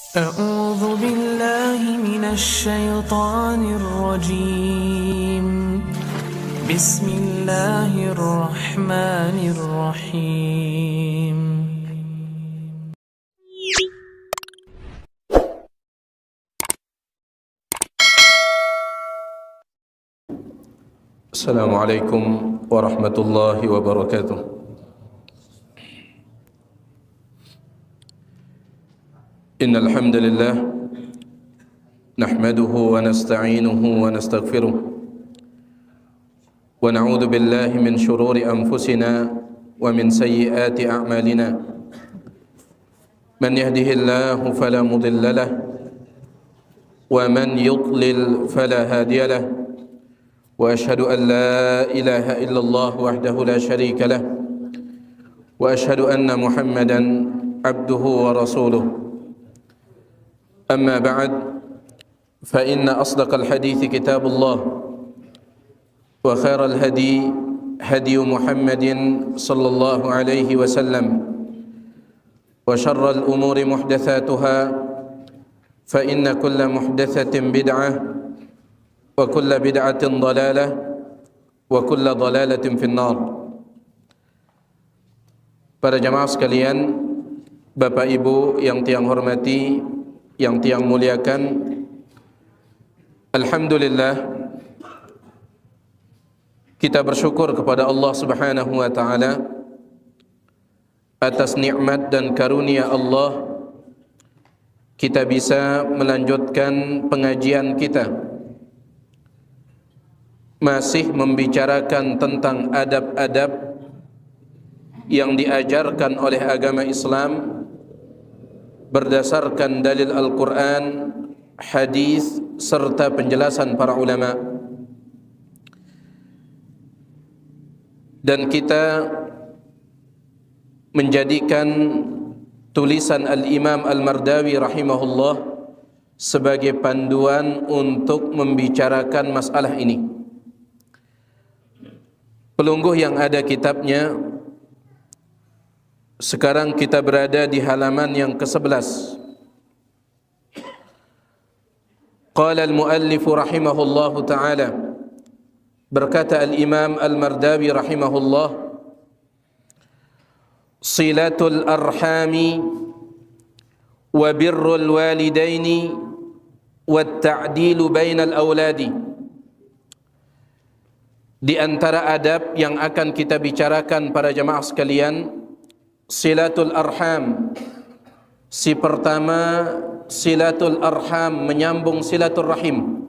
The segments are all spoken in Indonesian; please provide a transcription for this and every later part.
أعوذ بالله من الشيطان الرجيم. بسم الله الرحمن الرحيم. السلام عليكم ورحمة الله وبركاته. إن الحمد لله نحمده ونستعينه ونستغفره ونعوذ بالله من شرور أنفسنا ومن سيئات أعمالنا. من يهده الله فلا مضل له ومن يضلل فلا هادي له، وأشهد أن لا إله إلا الله وحده لا شريك له، وأشهد أن محمدا عبده ورسوله. أما بعد، فإن أصدق الحديث كتاب الله، وخير الهدي هدي محمد صلى الله عليه وسلم، وشر الأمور محدثاتها، فإن كل محدثة بدعة، وكل bid'atin ضلالة، وكل ضلالة في النار. Para jamaah sekalian, Bapak Ibu yang tiang hormati, yang tiang muliakan, alhamdulillah kita bersyukur kepada Allah Subhanahu wa taala atas nikmat dan karunia Allah kita bisa melanjutkan pengajian kita, masih membicarakan tentang adab-adab yang diajarkan oleh agama Islam berdasarkan dalil Al-Quran, hadis, serta penjelasan para ulama. Dan kita menjadikan tulisan Al-Imam Al-Mardawi rahimahullah sebagai panduan untuk membicarakan masalah ini. Pelungguh yang ada kitabnya, sekarang kita berada di halaman yang ke-11. Qala al-muallif rahimahullahu ta'ala, berkata al-Imam Al-Mardawi rahimahullah, silatul arhami wa birrul walidaini wa ta'dilu bainal awladi. Di antara adab yang akan kita bicarakan para jamaah sekalian, silatul arham. Si pertama, silatul arham, menyambung silaturrahim.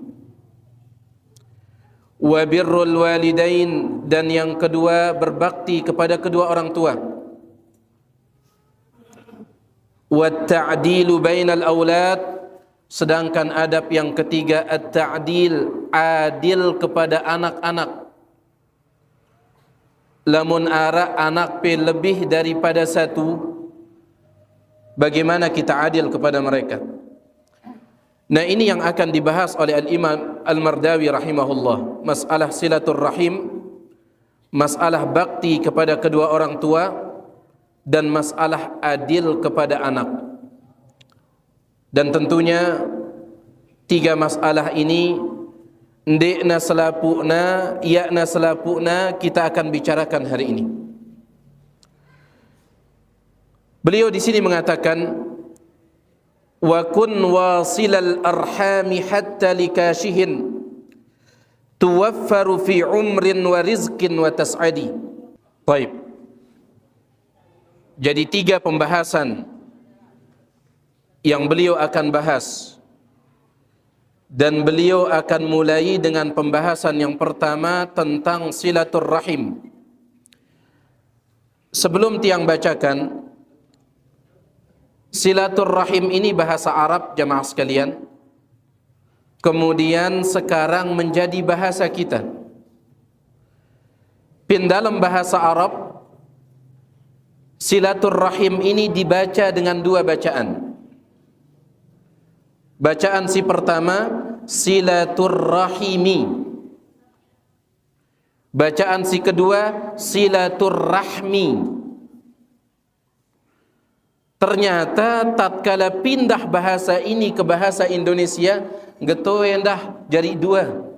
Wa birrul walidain, dan yang kedua berbakti kepada kedua orang tua. Wa ta'dilu bainal aulad, sedangkan adab yang ketiga at-ta'dil, adil kepada anak-anak. Lamun ara anak pe lebih daripada satu, bagaimana kita adil kepada mereka? Nah, ini yang akan dibahas oleh Al-Imam Al-Mardawi rahimahullah. Masalah silaturrahim, masalah bakti kepada kedua orang tua, dan masalah adil kepada anak. Dan tentunya tiga masalah ini, ndekna selapukna, yakna selapukna, kita akan bicarakan hari ini. Beliau di sini mengatakan, wa kun wasilal arhami hatta likashihin tuwaffaru fi umrin wa rizqin wa tas'adi. Baik. Jadi tiga pembahasan yang beliau akan bahas. Dan beliau akan mulai dengan pembahasan yang pertama tentang silaturrahim. Sebelum tiang bacakan, silaturrahim ini bahasa Arab jamaah sekalian. Kemudian sekarang menjadi bahasa kita. Dalam bahasa Arab, silaturrahim ini dibaca dengan dua bacaan. Bacaan si pertama, silaturrahimi. Bacaan si kedua, silaturrahmi. Ternyata tatkala pindah bahasa ini ke bahasa Indonesia, geto endah jadi dua.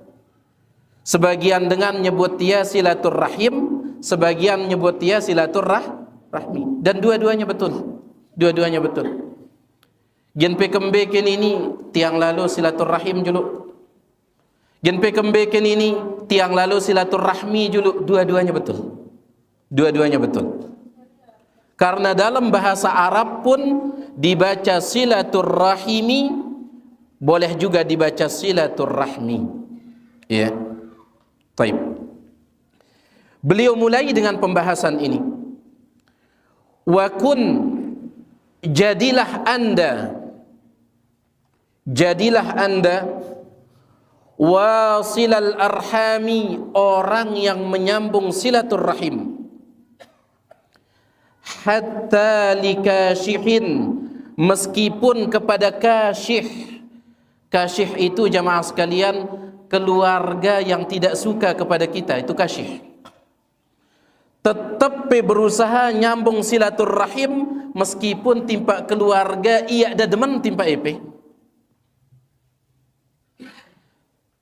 Sebagian dengan nyebut dia silaturrahim, sebagian nyebut dia silaturrahmi, dan dua-duanya betul. Dua-duanya betul. Gen pe kembeken ini tiang lalu silaturrahim julu. Gen pe kembeken ini tiang lalu silaturrahmi julu, dua-duanya betul. Dua-duanya betul. Karena dalam bahasa Arab pun dibaca silaturrahimi, boleh juga dibaca silaturrahmi. Ya. Baik. Beliau mulai dengan pembahasan ini. Wa kun, jadilah anda wasilal arhami, orang yang menyambung silaturrahim, hatta likashihin, meskipun kepada kasyih. Kasyih itu jamaah sekalian, keluarga yang tidak suka kepada kita, itu kasyih. Tetap berusaha nyambung silaturrahim meskipun timpa keluarga ia ada demen timpa EP.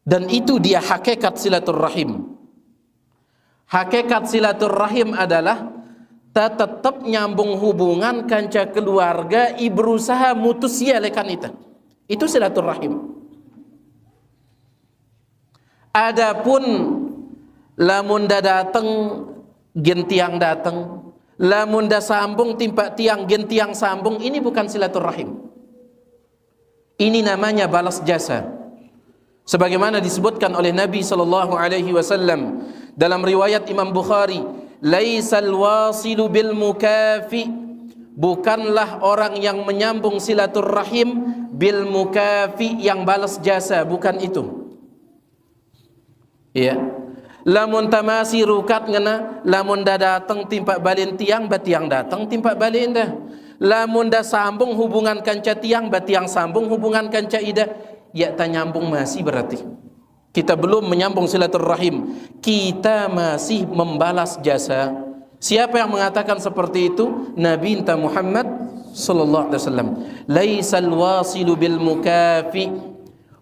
Dan itu dia hakikat silaturrahim. Hakikat silaturrahim adalah ta tetap nyambung hubungan kanca keluarga, i berusaha mutus ya lekan itu silaturrahim. Adapun lamun da dateng gen tiang dateng, lamun da sambung timpa tiang gen tiang sambung, ini bukan silaturrahim. Ini namanya balas jasa. Sebagaimana disebutkan oleh Nabi sallallahu alaihi wasallam dalam riwayat Imam Bukhari, laisal wasilu bil mukafi, bukanlah orang yang menyambung silaturrahim bil mukafi, yang balas jasa, bukan itu. Ya, lamun tamasi rukat ngena, lamun da datang timpa balin tiang, batiang datang timpa balin dah. Lamun da sambung hubungan kanca tiang, batiang sambung hubungan kanca ida, ya ta nyambung masih berarti kita belum menyambung silaturrahim, kita masih membalas jasa. Siapa yang mengatakan seperti itu? Nabi Muhammad sallallahu alaihi wasallam. Laisal wasilu bil mukafi,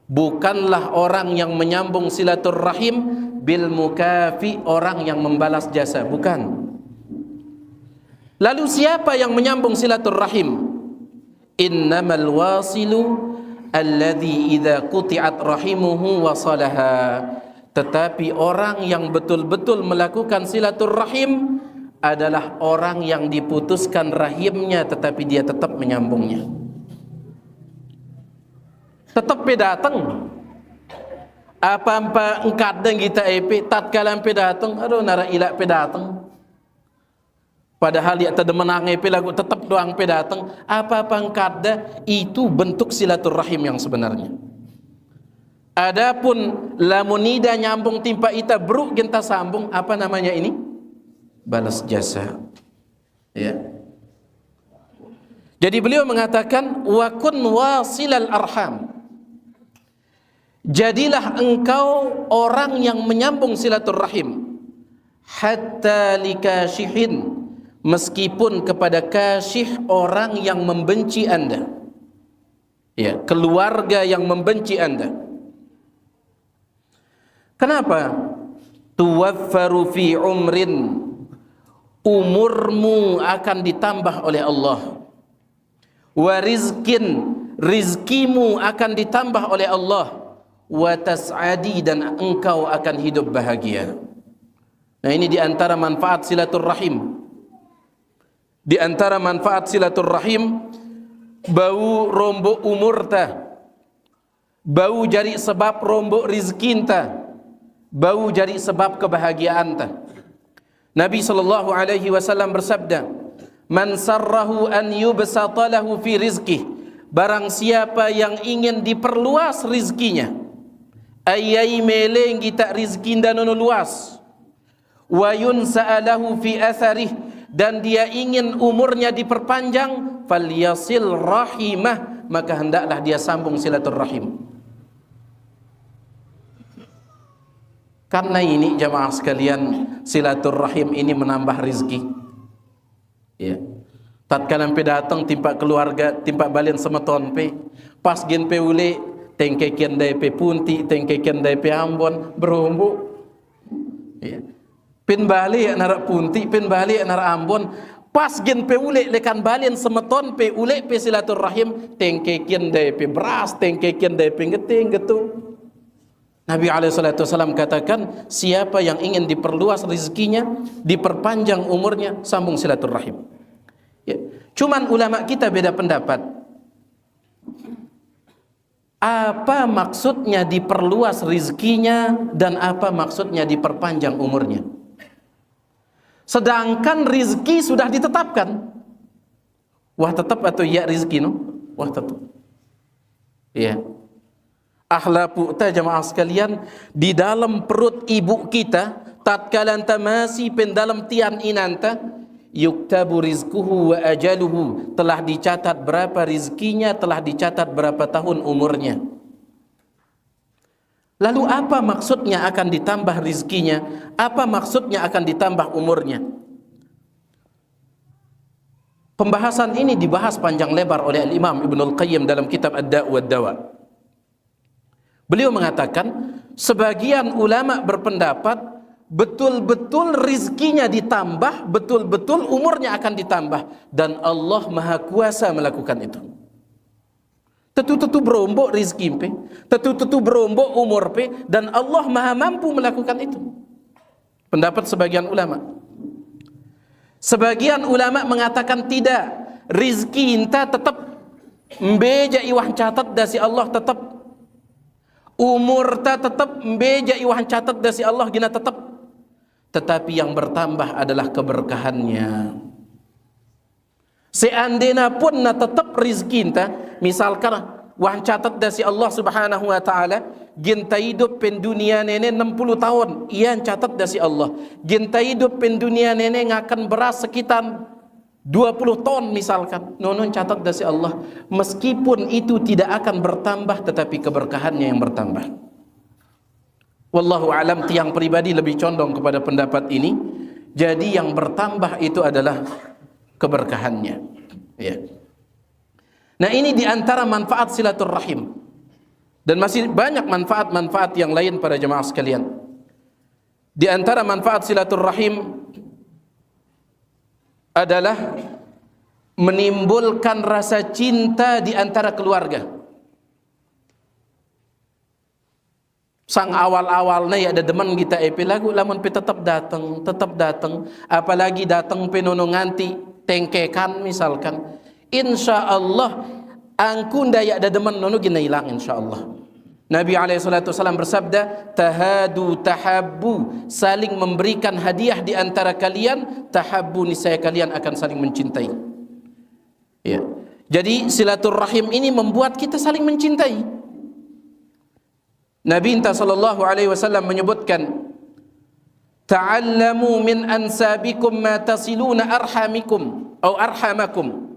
bukanlah orang yang menyambung silaturrahim bil mukafi, orang yang membalas jasa, bukan. Lalu siapa yang menyambung silaturrahim? Innamal wasilu alladhi idza quti'at rahimuhu wasalaha, tetapi orang yang betul-betul melakukan silaturrahim adalah orang yang diputuskan rahimnya tetapi dia tetap menyambungnya. Tetap datang. Apa-apa engkat dan kita EP tatkala datang, aduh nara ilak datang. Padahal dia tak menang EP lagu tetap doang datang. Apa-apa engkat dah, itu bentuk silaturrahim yang sebenarnya. Adapun lamunida nyambung timpa ita bro genta sambung, apa namanya ini? Balas jasa. Ya. Jadi beliau mengatakan wa kun wasilal arham, jadilah engkau orang yang menyambung silaturrahim, hatta likashihin, meskipun kepada kasyih, orang yang membenci anda, ya, keluarga yang membenci anda. Kenapa? Tuwaffaru fi umrin, umurmu akan ditambah oleh Allah. Wa rizkin, rizkimu akan ditambah oleh Allah. Wa tas'adi, dan engkau akan hidup bahagia. Nah, ini diantara manfaat silaturrahim. Di antara manfaat silaturrahim, bau rombok umur ta, bau jadi sebab rombok rizkin ta, bau jadi sebab kebahagiaan ta. Nabi sallallahu alaihi wasallam bersabda, man sarrahu an yubsata lahu fi rizqih, barang siapa yang ingin diperluas rizkinya, ayai meleng kita rizki dan luas, wa yunsa'alahu fi atharih, dan dia ingin umurnya diperpanjang, falyasil rahimah, maka hendaklah dia sambung silaturrahim. Karena ini jamaah sekalian, silaturrahim ini menambah rizki. Ya. Tatkala pe datang timpa keluarga, timpa balian semeton pe, pas gen pe ule tengkekian dai pe punti, tengkekian dai pe Ambon, berumbu. Ya. Pin balik nara punti, pin balik nara Ambon, pas gen pe ule lekan balian semeton pe ule pe silaturahim, tengkekian dai pe beras, tengkekian dai pe geting gitu. Nabi SAW katakan, siapa yang ingin diperluas rezekinya, diperpanjang umurnya, sambung silaturahim. Ya. Cuman ulama kita beda pendapat. Apa maksudnya diperluas rezekinya dan apa maksudnya diperpanjang umurnya? Sedangkan rezeki sudah ditetapkan. Wah tetap atau ya rezeki no? Wah tetap. Iya. Ahlapu ta jamaah sekalian, di dalam perut ibu kita tatkala anta masih pen dalam tian inanta, yuktabu rizquhu wa ajaluhu, telah dicatat berapa rizkinya, telah dicatat berapa tahun umurnya. Lalu apa maksudnya akan ditambah rizkinya? Apa maksudnya akan ditambah umurnya? Pembahasan ini dibahas panjang lebar oleh Al-Imam Ibnul Qayyim dalam kitab Ad-Da' wad Dawa. Beliau mengatakan, sebagian ulama berpendapat betul-betul rizkinya ditambah, betul-betul umurnya akan ditambah, dan Allah Maha Kuasa melakukan itu. Tentu-tentu berombok rizki pe, tentu-tentu berombok umur pe, dan Allah Maha mampu melakukan itu. Pendapat sebagian ulama. Sebagian ulama mengatakan tidak, rizki inta tetap mbeja iwah catat dasi Allah tetap, umur ta tetap mbeja iwah catat dasi Allah gina tetap, tetapi yang bertambah adalah keberkahannya. Seandainya pun na tetap rizki inta, misalkan wah catat dasi Allah Subhanahu wa taala, ginta hidup pen dunia nenek 60 tahun, iya catat dasi Allah. Ginta hidup pen dunia nenek ngakan beras sekitar 20 ton misalkan, nonon catat dasi Allah. Meskipun itu tidak akan bertambah, tetapi keberkahannya yang bertambah. Wallahu alam, tiang pribadi lebih condong kepada pendapat ini. Jadi yang bertambah itu adalah keberkahannya. Ya. Nah ini diantara manfaat silaturahim, dan masih banyak manfaat-manfaat yang lain para jemaah sekalian. Di antara manfaat silaturahim adalah menimbulkan rasa cinta di antara keluarga. Sang awal-awalnya ya ada demen kita epe lagu, lamun pe tetap datang, apalagi datang pe nono nganti tengkekan misalkan, insya Allah angkunda ya ada demen nono gina hilang insya Allah. Nabi SAW bersabda, tahadu tahabbu, saling memberikan hadiah di antara kalian, tahabbu, niscaya kalian akan saling mencintai. Ya. Jadi silaturahim ini membuat kita saling mencintai. Nabi SAW menyebutkan, ta'allamu min ansabikum ma tasiluna arhamikum atau arhamakum.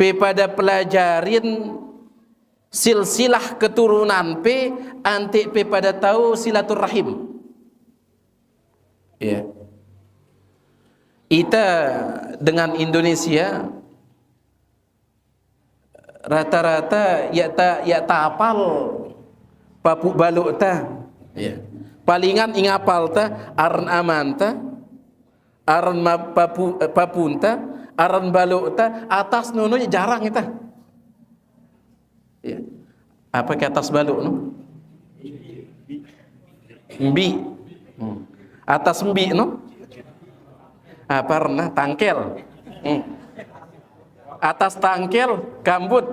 Pada pelajarin silsilah keturunan pe, ante pe pada tahu silaturahim. Ya. Kita dengan Indonesia rata-rata ya tapal papu baluk ta. Ya. Palingan ingapal ta aran amanta, aran papunta, aran baluk ta, atas nununya jarang kita. Ya. Apa ke atas baluk no? Mbi. Atas mbi no? Apa pernah tangkel. Atas tangkel gambut.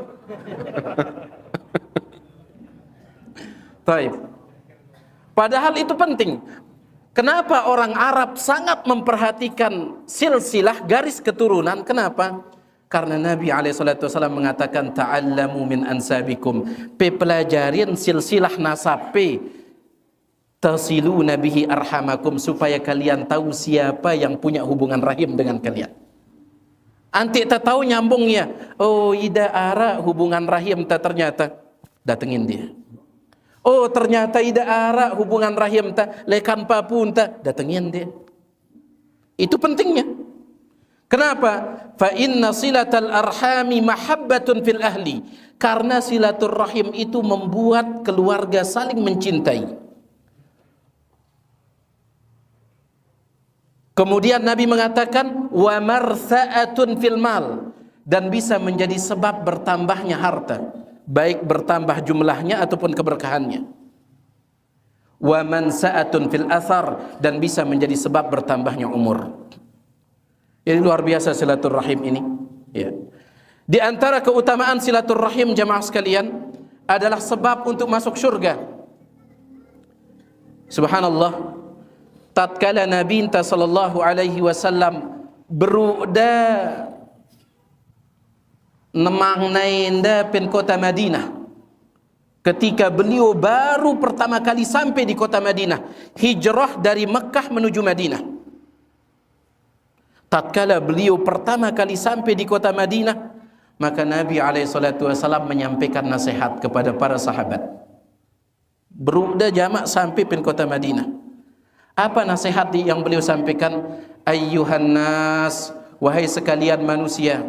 Baik. Padahal itu penting. Kenapa orang Arab sangat memperhatikan silsilah garis keturunan? Kenapa? Karena Nabi SAW mengatakan, ta'allamu min ansabikum, pelajarin silsilah nasab, tasiluna bihi arhamakum, supaya kalian tahu siapa yang punya hubungan rahim dengan kalian. Anti tak tahu nyambungnya, oh ida ara hubungan rahim tak, ternyata datengin dia. Oh ternyata ida ara hubungan rahim tak, lekan papun tak, datengin dia. Itu pentingnya. Kenapa? Fa inna silatal arhami mahabbatun fil ahli. Karena silaturrahim itu membuat keluarga saling mencintai. Kemudian Nabi mengatakan wa martha'atun fil mal, dan bisa menjadi sebab bertambahnya harta, baik bertambah jumlahnya ataupun keberkahannya. Wa mansa'atun fil athar, dan bisa menjadi sebab bertambahnya umur. Ini luar biasa silaturrahim ini, ya. Di antara keutamaan silaturrahim jamaah sekalian adalah sebab untuk masuk surga. Subhanallah, tatkala Nabi sallallahu alaihi wasallam beruda nemang nainda pen kota Madinah, ketika beliau baru pertama kali sampai di kota Madinah, hijrah dari Mekah menuju Madinah. Tatkala beliau pertama kali sampai di kota Madinah, maka Nabi SAW menyampaikan nasihat kepada para sahabat. Berudah jamak sampai pen kota Madinah. Apa nasihat yang beliau sampaikan? Ayyuhan nas, wahai sekalian manusia,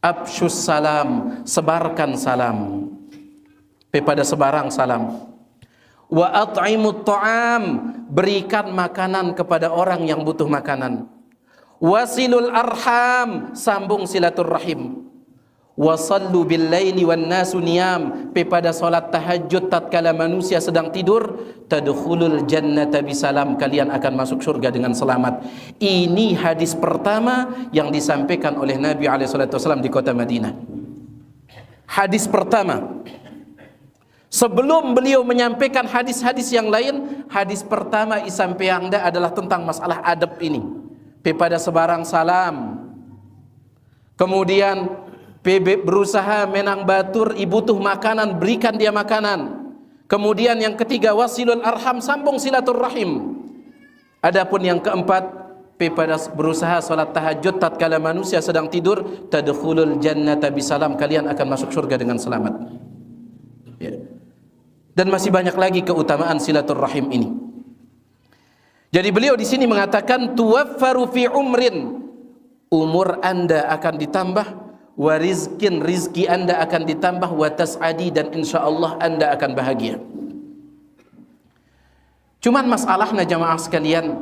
absyus salam, sebarkan salam kepada sebarang salam. Wa at'imut ta'am, berikan makanan kepada orang yang butuh makanan. Wasilul arham, sambung silaturrahim. Wasallu bil laili wan nasu niyam, pada salat tahajud tatkala manusia sedang tidur, tadkhulul jannata bisalam, kalian akan masuk surga dengan selamat. Ini hadis pertama yang disampaikan oleh Nabi SAW di kota Madinah. Hadis pertama. Sebelum beliau menyampaikan hadis-hadis yang lain, hadis pertama isampaian adalah tentang masalah adab ini, pada sebarang salam. Kemudian berusaha menang batur, ibu butuh makanan, berikan dia makanan. Kemudian yang ketiga, wasilul arham, sambung silaturrahim. Adapun yang keempat, pada berusaha salat tahajud tatkala manusia sedang tidur, tadkhulul jannata bisalam, kalian akan masuk surga dengan selamat. Ya. Dan masih banyak lagi keutamaan silaturrahim ini. Jadi beliau di sini mengatakan tuwaffaru fi umrin, umur Anda akan ditambah, wa rizkin, rizki Anda akan ditambah, wa tas'adi, dan insyaallah Anda akan bahagia. Cuman masalahnya jamaah sekalian,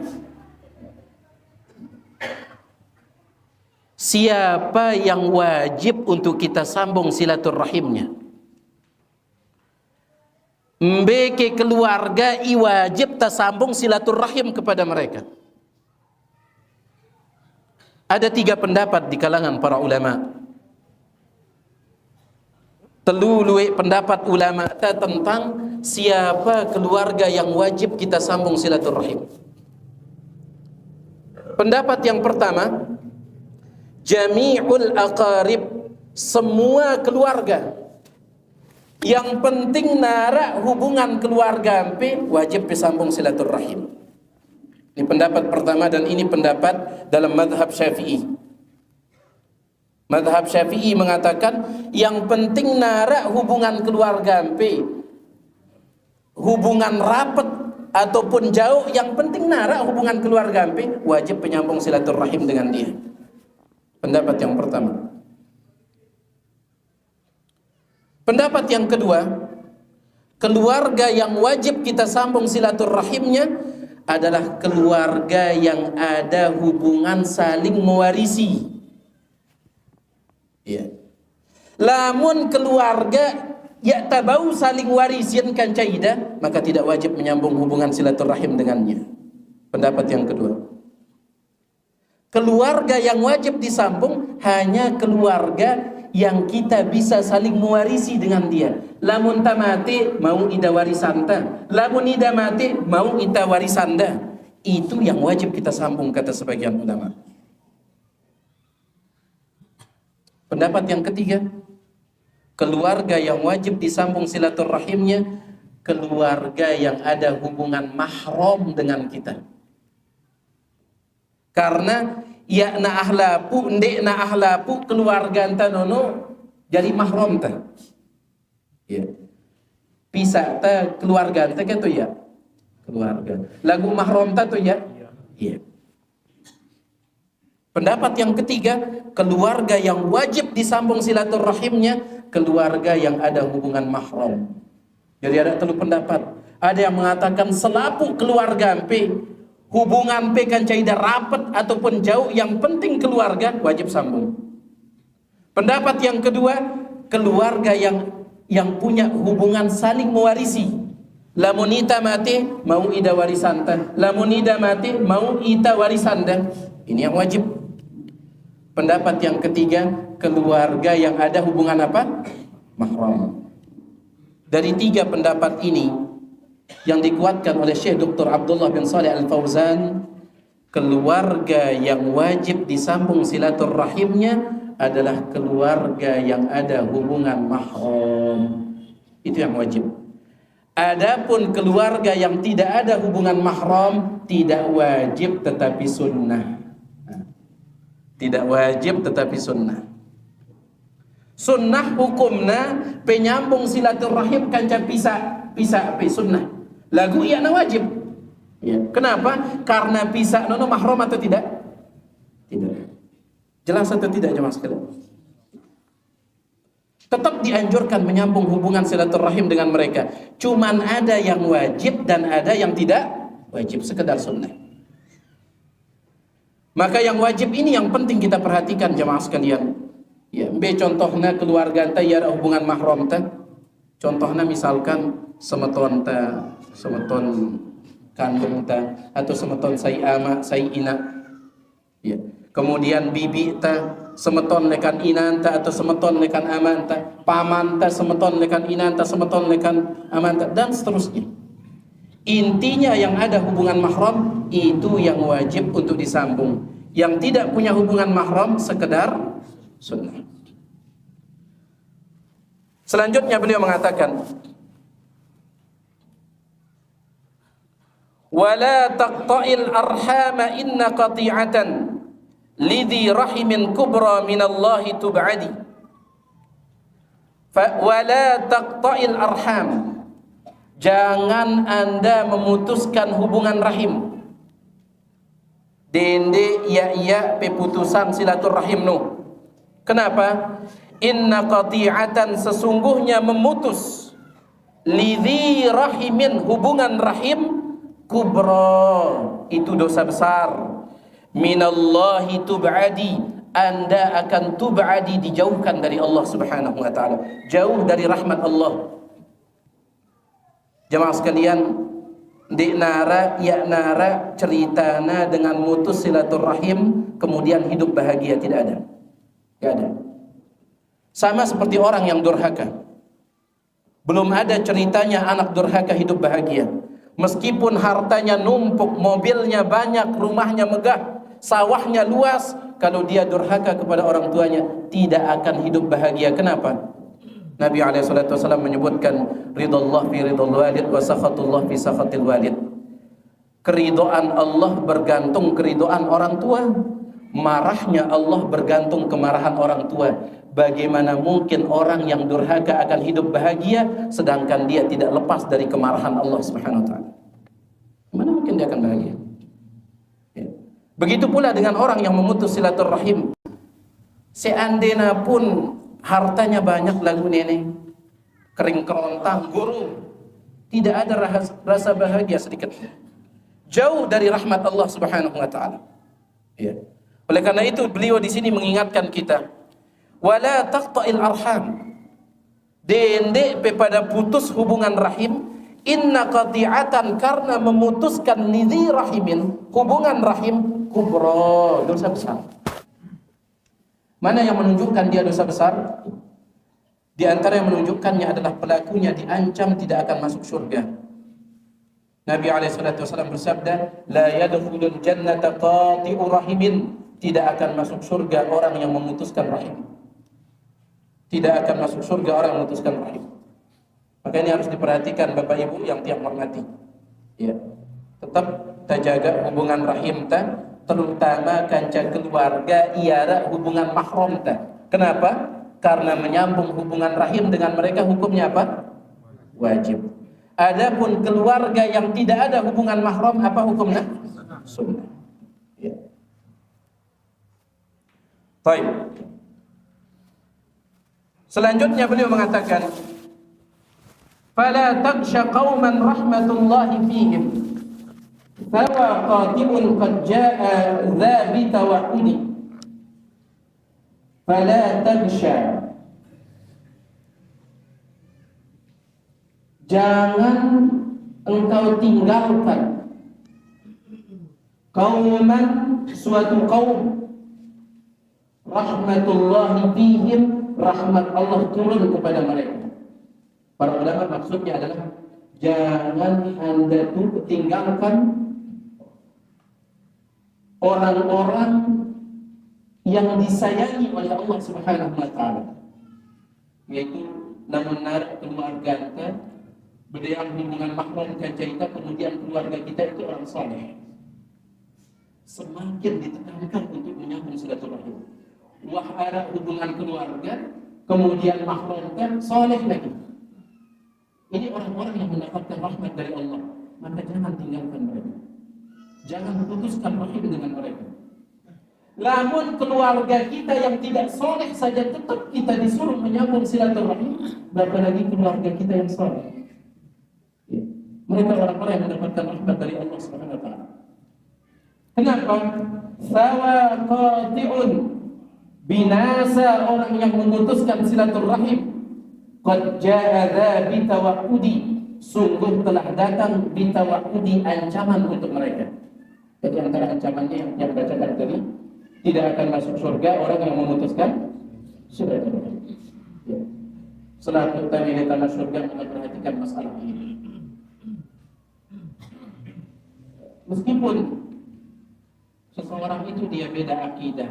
siapa yang wajib untuk kita sambung silaturrahimnya? Mbeke keluarga wajib tersambung silaturrahim kepada mereka. Ada 3 pendapat di kalangan para ulama. Teluluwe pendapat ulama tentang siapa keluarga yang wajib kita sambung silaturahim. Pendapat yang pertama, jami'ul aqarib, semua keluarga. Yang penting nara hubungan keluarga ampe wajib disambung silaturahim. Ini pendapat pertama, dan ini pendapat dalam madhab Syafi'i. Madhab Syafi'i mengatakan yang penting nara hubungan keluarga ampe, hubungan rapat ataupun jauh, yang penting nara hubungan keluarga ampe wajib penyambung silaturahim dengan dia. Pendapat yang pertama. Pendapat yang kedua, keluarga yang wajib kita sambung silaturahimnya adalah keluarga yang ada hubungan saling mewarisi. Ya. Lamun keluarga ya tabau saling warisin kan caidah, maka tidak wajib menyambung hubungan silaturahim dengannya. Pendapat yang kedua. Keluarga yang wajib disambung hanya keluarga yang kita bisa saling mewarisi dengan dia. Lamun tamate mau ida warisanta, lamun ida mate mau ita warisanda. Itu yang wajib kita sambung, kata sebagian ulama. Pendapat yang ketiga, keluarga yang wajib disambung silaturahimnya keluarga yang ada hubungan mahram dengan kita. Karena ya na ahlapu, ndek na ahlapu, keluarga anta nono jadi mahram ta. Ya. Pisah ta keluarga anta gitu ya. Keluarga. Lagu mahram ta tu ya. Iya. Pendapat yang ketiga, keluarga yang wajib disambung silaturahimnya, keluarga yang ada hubungan mahram. Jadi ada telu pendapat. Ada yang mengatakan selapu keluarga empe, hubungan empe kan caida rapat ataupun jauh, yang penting keluarga wajib sambung. Pendapat yang kedua, keluarga yang punya hubungan saling mewarisi. Lamun ita mati mau ida warisan ta, lamun ida mati mau ita warisan dah. Ini yang wajib. Pendapat yang ketiga, keluarga yang ada hubungan apa? Mahram. Dari tiga pendapat ini yang dikuatkan oleh Syekh Dr. Abdullah bin Shalih Al-Fauzan, keluarga yang wajib disambung silaturahimnya adalah keluarga yang ada hubungan mahram. Itu yang wajib. Adapun keluarga yang tidak ada hubungan mahram tidak wajib tetapi sunnah. Tidak wajib tetapi sunnah. Sunnah hukumna penyambung silaturahim kanca pisah sunnah. Lagu iya na wajib. Ya. Kenapa? Karena pisah nono mahram atau tidak? Tidak. Jelas atau tidak jemaah sekalian? Tetap dianjurkan menyambung hubungan silaturahim dengan mereka. Cuman ada yang wajib dan ada yang tidak wajib, sekedar sunnah. Maka yang wajib ini yang penting kita perhatikan jemaah sekalian. Ya, contohnya keluarga anta ya hubungan mahram ta. Contohnya misalkan semeton ta, semeton kandung ta, atau semeton sai ama, sai ina. Ya. Kemudian bibi ta semeton lekan inanta atau semeton lekan amanta, pamanta semeton lekan inanta, semeton lekan amanta, dan seterusnya. Intinya yang ada hubungan mahram itu yang wajib untuk disambung. Yang tidak punya hubungan mahram sekedar sunnah. Selanjutnya beliau mengatakan, wala taqta'il arhama inna qati'atan lidhi rahimin kubra minallahi tub'adi. Wala taqta'il arham, jangan anda memutuskan hubungan rahim. Dende ya peputusan silaturahim no. Kenapa? Inna qati'atan, sesungguhnya memutus lidhi rahimin, hubungan rahim, kubra, itu dosa besar. Minallahi tub'adi, anda akan tub'adi, dijauhkan dari Allah subhanahu wa ta'ala, jauh dari rahmat Allah. Jemaah sekalian, di nara ya nara ceritana dengan mutus silaturahim kemudian hidup bahagia, tidak ada. Tidak ada. Sama seperti orang yang durhaka. Belum ada ceritanya anak durhaka hidup bahagia. Meskipun hartanya numpuk, mobilnya banyak, rumahnya megah, sawahnya luas, kalau dia durhaka kepada orang tuanya tidak akan hidup bahagia. Kenapa? Nabi SAW menyebutkan ridallah fi ridal walid wa sakhatullah fi sakhatil walid. Keridhaan Allah bergantung keridhaan orang tua, marahnya Allah bergantung kemarahan orang tua. Bagaimana mungkin orang yang durhaka akan hidup bahagia sedangkan dia tidak lepas dari kemarahan Allah Subhanahu wa taala? Mana mungkin dia akan bahagia? Ya. Begitu pula dengan orang yang memutus silaturahim. Seandainya pun hartanya banyak lagu nenek, kering kerontang, guru, tidak ada rasa bahagia sedikit. Jauh dari rahmat Allah Subhanahu wa taala. Ya. Oleh karena itu beliau di sini mengingatkan kita, wala taqta'il arham, dende pada putus hubungan rahim, inna qati'atan, karena memutuskan lidhi rahimin, hubungan rahim, kubra, dosa besar. Mana yang menunjukkan dia dosa besar? Di antara yang menunjukkannya adalah pelakunya diancam tidak akan masuk surga. Nabi SAW bersabda, la yadkhulul jannata qati'u rahimin, tidak akan masuk surga orang yang memutuskan rahim. Tidak akan masuk surga orang yang memutuskan rahim. Maka ini harus diperhatikan Bapak Ibu yang tiap hormati. Ya. Tetap terjaga hubungan rahim ta, terutama kanca keluarga iara hubungan mahram ta. Kenapa? Karena menyambung hubungan rahim dengan mereka hukumnya apa? Wajib. Adapun keluarga yang tidak ada hubungan mahram, apa hukumnya? Sunnah. Ya. Baik. Selanjutnya beliau mengatakan, "Fala taghsha qauman rahmatullahi fihim, fawa qati'un qad jaa'a dza bi tawahhudi." Fala taghsha, jangan engkau tinggalkan qauman, suatu kaum, rahmatullahi fihim, rahmat Allah turun kepada mereka. Para ulama maksudnya adalah jangan Anda tuh tinggalkan orang-orang yang disayangi oleh Allah Subhanahu wa taala, yaitu namun keluarga kita, berdaya hubungan mahram kita, kemudian keluarga kita itu orang saleh. Semakin ditekankan untuk menyambung silaturahim. Wah, ada hubungan keluarga, kemudian mahramkan saleh lagi. Ini orang-orang yang mendapatkan rahmat dari Allah. Maka jangan tinggalkan mereka. Jangan putuskan rahim dengan mereka. Namun keluarga kita yang tidak saleh saja tetap kita disuruh menyambung silaturahim, berapa lagi keluarga kita yang saleh. Mereka orang-orang yang mendapatkan rahmat dari Allah Subhanahu wa taala. Kenapa? Sawa qati'un, binasa orang yang memutuskan silaturahim. Qad jaa'a dza bi tawahhudi, sungguh telah datang bi tawahhudi, ancaman untuk mereka. Jadi antara ancamannya yang bacakan tadi, tidak akan masuk surga orang yang memutuskan silaturahim. Ya. Setelah kita di tanah surga, kita perhatikan masalah ini. Meskipun seseorang itu dia beda akidah,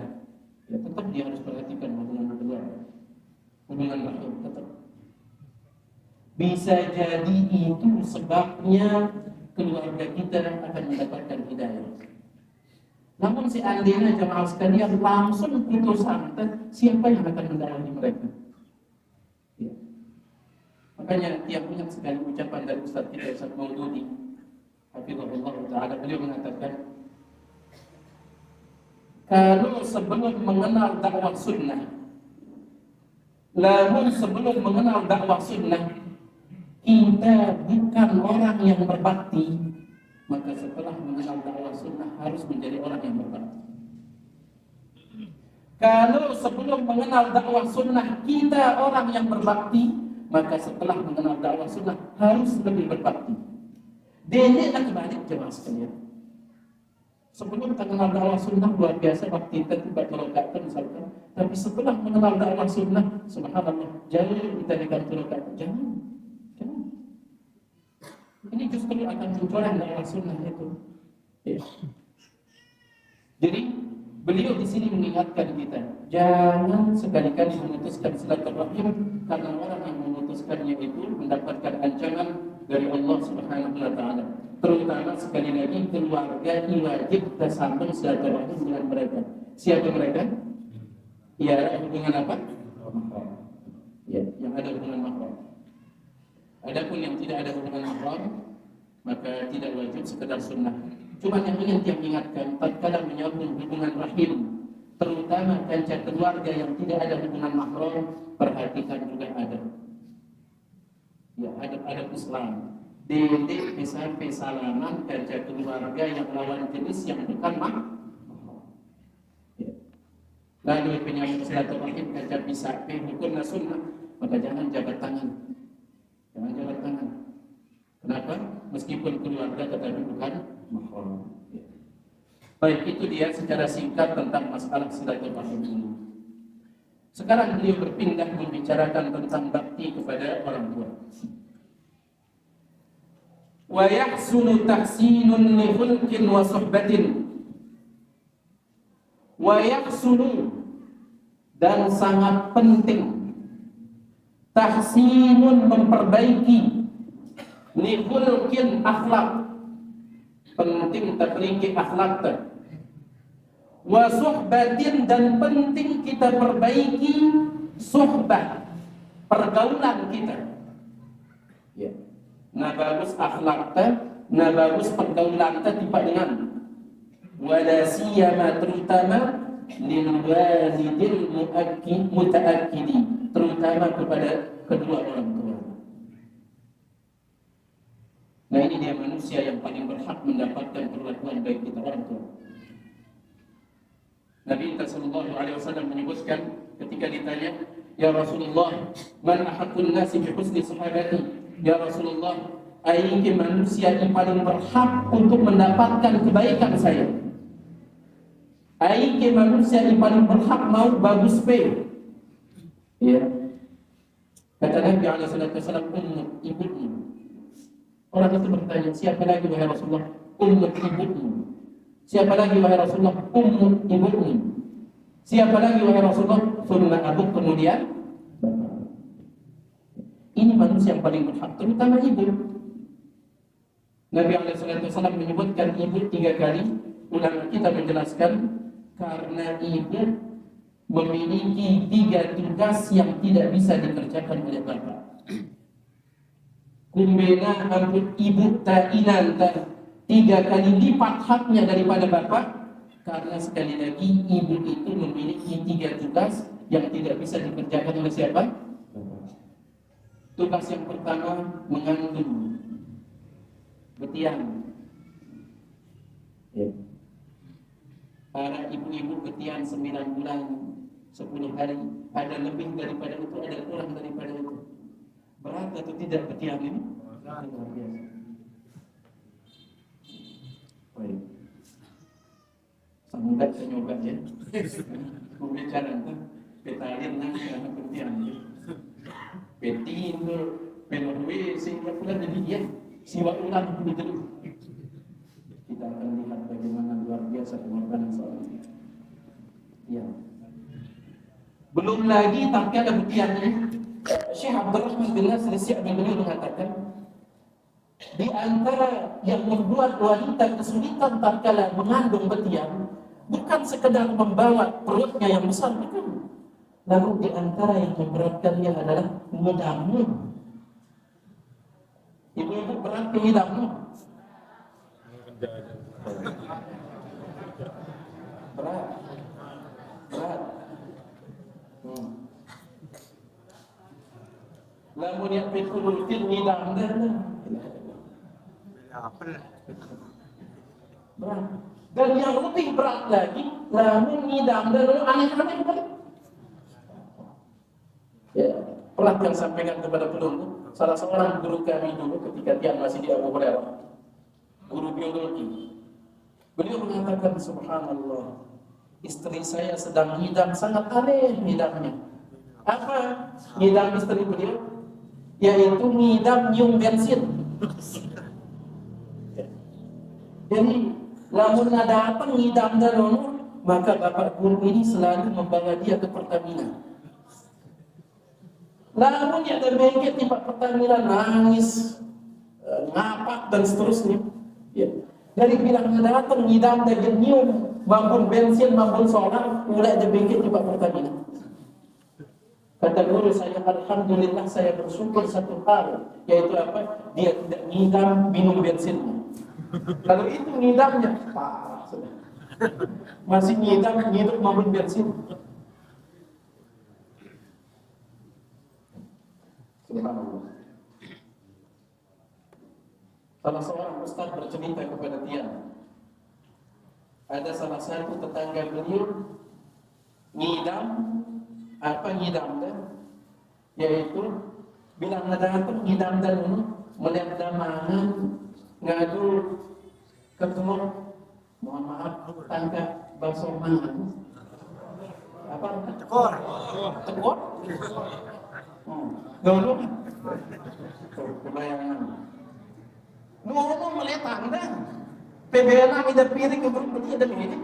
ya tetap dia harus perhatikan hubungan keluarga, hubungan rahim tetap. Bisa jadi itu sebabnya keluarga kita akan mendapatkan hidayah. Namun seandainya jemaah sekalian langsung putus asa, siapa yang akan mendakwai mereka? Ya. Makanya tiap ingat sekali ucapan dari Ustaz kita Ustaz Maududi, hafizahullah taala, beliau mengatakan, kalau sebelum mengenal dakwah sunnah, namun sebelum mengenal dakwah sunnah, kita bukan orang yang berbakti, maka setelah mengenal dakwah sunnah harus menjadi orang yang berbakti. Kalau sebelum mengenal dakwah sunnah kita orang yang berbakti, maka setelah mengenal dakwah sunnah harus lebih berbakti. Dene nak balik jemaah sekalian. Sebelum kita mengenal dakwah sunnah luar biasa bakti kita tiba terokatkan misalkan, tapi setelah mengenal dakwah sunnah, subhanallah, jauh kita dengan terokatkan. Jangan. Ini justru akan mencoreng dakwah sunnah itu. Ya. Jadi beliau di sini mengingatkan kita, jangan sekali-kali memutuskan silaturahim, karena orang yang memutuskannya itu mendapatkan ancaman dari Allah Subhanahu wa taala. Terutama sekali lagi keluarga wajib kita sambung silaturahim dengan mereka. Siapa mereka? Ya, hubungan apa? Ya, yang ada hubungan mahram. Adapun yang tidak ada hubungan mahram, maka tidak wajib sekedar sunnah. Cuma yang ingin tiap ingatkan, tatkala menyambung hubungan rahim, terutama kanca keluarga yang tidak ada hubungan mahram, perhatikan juga adab. Ya, adab Islam. Dedek sampai salaman kanca keluarga yang lawan jenis yang bukan mahram. Ya. Lalu penyambung silaturahim kanca pisahkan hukumnya sunnah, maka jangan jabat tangan. Jangan jabat tangan. Kenapa? Meskipun keluarga tetapi bukan mahram. Ya. Baik, itu dia secara singkat tentang masalah silaturahim ini. Sekarang beliau berpindah membicarakan tentang bakti kepada orang tua. Wa yahsunu tahsinun li khulqin wa suhbatin. Wa yahsunu, dan sangat penting, tahsinun memperbaiki, li khulqin akhlak, penting terperbaiki akhlak. Wa suhbatin, dan penting kita perbaiki suhbah, pergaulan kita. Ya. Nah bagus akhlaknya, bagus pergaulan kita tiba dengan wala siyama, terutama lil walidil mutaakkidi, terutama kepada kedua orang tua. Nah, ini dia manusia yang paling berhak mendapatkan perlakuan baik kita orang tua. Nabi sallallahu alaihi wasallam menyebutkan ketika ditanya, "Ya Rasulullah, man ahaqqun nasi bi husni sahabati?" Ya Rasulullah, aiki manusia yang paling berhak untuk mendapatkan kebaikan saya. Aiki manusia yang paling berhak mau bagus pe. Ya. Kata Nabi alaihi wasallam, ibumu. Orang itu bertanya, siapa lagi wahai Rasulullah? Ibumu. Siapa lagi wahai Rasulullah? Ibumu. Siapa lagi wahai Rasulullah? Thumma abuk, kemudian bapak. Ini manusia yang paling berhak, terutama ibu. Nabi SAW menyebutkan ibu 3 kali. Ulama kita menjelaskan karena ibu memiliki 3 tugas yang tidak bisa dikerjakan oleh bapak. Kumbena ampun ibu ta'inan 3 kali lipat haknya daripada bapak, karena sekali lagi ibu itu memiliki 3 tugas yang tidak bisa dikerjakan oleh siapa? Tugas yang pertama mengandung, betian. Ya. Para ibu-ibu betian 9 bulan 10 hari, ada lebih daripada itu, ada kurang daripada itu. Berat atau tidak betian ini? Luar biasa. Baik. Semoga saya nyoba ya. Membicara itu petalin nang karena betian. Petin tu penorwe sehingga pula jadi dia siwa ulang begitu. Kita akan lihat bagaimana luar biasa pengorbanan seorang ibu. Ya. Belum lagi tatkala betiannya, Syekh Abdurrahman bin Nasir As-Sa'di beliau mengatakan, di antara yang membuat wanita kesulitan tatkala mengandung betian bukan sekedar membawa perutnya yang besar, bukan. Lalu di antara yang memberatkannya adalah ngidamnya. Ibu-ibu berat ke ngidamnya. Berat. Lamun yang pikulutin ngidam dah. Berat. Dan yang lebih berat lagi, lamun ngidam dah aneh-aneh kan? Ya, pernah yang sampaikan kepada pelunggu, salah seorang guru kami dulu ketika dia masih di Abu Hurairah, guru biologi. Beliau mengatakan, subhanallah, istri saya sedang ngidam, sangat aneh ngidamnya. Apa ngidam istri beliau? Yaitu ngidam nyium bensin. Jadi, lamun ada apa ngidam danono, maka bapak guru ini selalu membawa dia ke Pertamina. Namun yang ada bengket di Pak Pertamina nangis, ngapak dan seterusnya. Ya. Dari bilang datang ngidam dan nyium, mampun bensin, mampun solar, mulai ada bengket di Pak Pertamina. Kata guru saya, alhamdulillah saya bersyukur satu hal, yaitu apa? Dia tidak ngidam minum bensinnya. Kalau itu ngidamnya, parah sudah. Masih ngidam ngidup mampun bensin. Subhanallah. Salah seorang ustaz bercerita kepada dia, ada salah satu tetangga beliau ngidam, apa ngidam dan yaitu bilang datang ngidam dan melihat damangan ngadu ketua, mohon maaf tangga bakso mangan apa tekor dulu kebayangan dulu melihat tangga PBN ada piring ke grup dia ada ini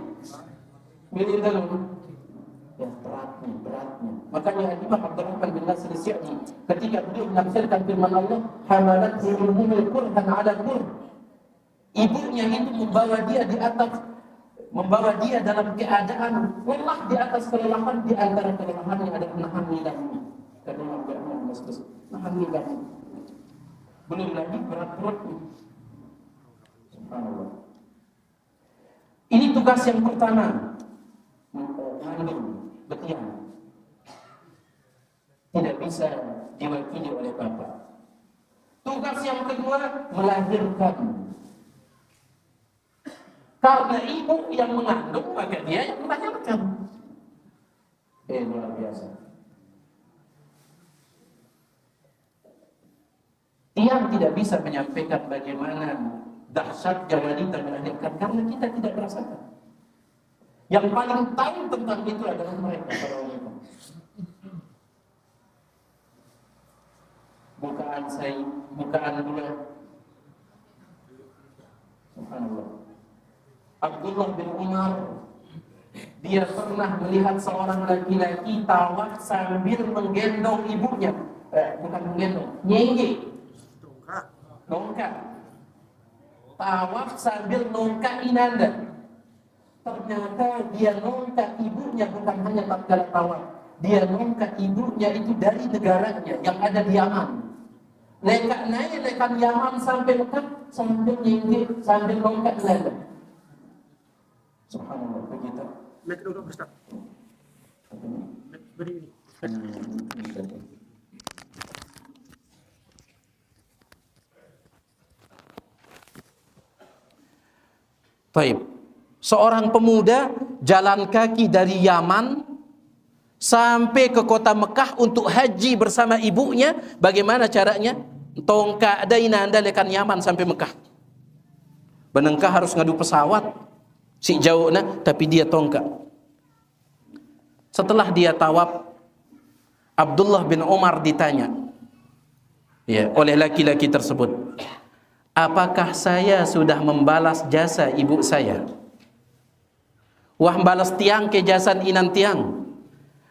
milih dulu ya beratnya makanya Imam Abdurrahman bin Nasir As-Sa'di ketika beliau menafsirkan firman Allah hamalat umumul qur'an ala qur, ibunya itu membawa dia dalam keadaan lelah di atas kelelahan, di antara kelelahannya ada menahan lidahnya. Karena Abdurrahman nahan lidahnya. Belum lagi berat perutnya. Subhanallah. Ini tugas yang pertama, mengandung betian, tidak bisa diwakili oleh bapak. Tugas yang kedua, melahirkan. Karena ibu yang mengandung, maka dia yang melahirkan. Luar biasa. Tiang tidak bisa menyampaikan bagaimana dahsyatnya wanita melahirkan karena kita tidak merasakan. Yang paling tahu tentang itu adalah mereka, para wanita. Bukaan dulu. Subhanallah. Abdullah bin Umar, dia pernah melihat seorang laki-laki tawaf sambil menggendong ibunya. Bukan menggendong, nyengge. Nongkak. Tawaf sambil nongkak inanda. Ternyata dia nongkak ibunya bukan hanya tatkala tawaf. Dia nongkak ibunya itu dari negaranya yang ada di Yaman. Lekak naik lekan Yaman sampai Mekah sambil nyengge, sambil nongkak inanda. Subhanallah, begitu. Mek duduk Ustaz. Berdiri. Baik. Seorang pemuda jalan kaki dari Yaman sampai ke kota Mekah untuk haji bersama ibunya. Bagaimana caranya? Tongkak daina anda lekan Yaman sampai Mekah. Benengkah harus ngadu pesawat. Si jauh tapi dia tongkak. Setelah dia tawaf, Abdullah bin Umar ditanya oleh laki-laki tersebut, apakah saya sudah membalas jasa ibu saya? Wah, balas tiang ke jasa inan tiang.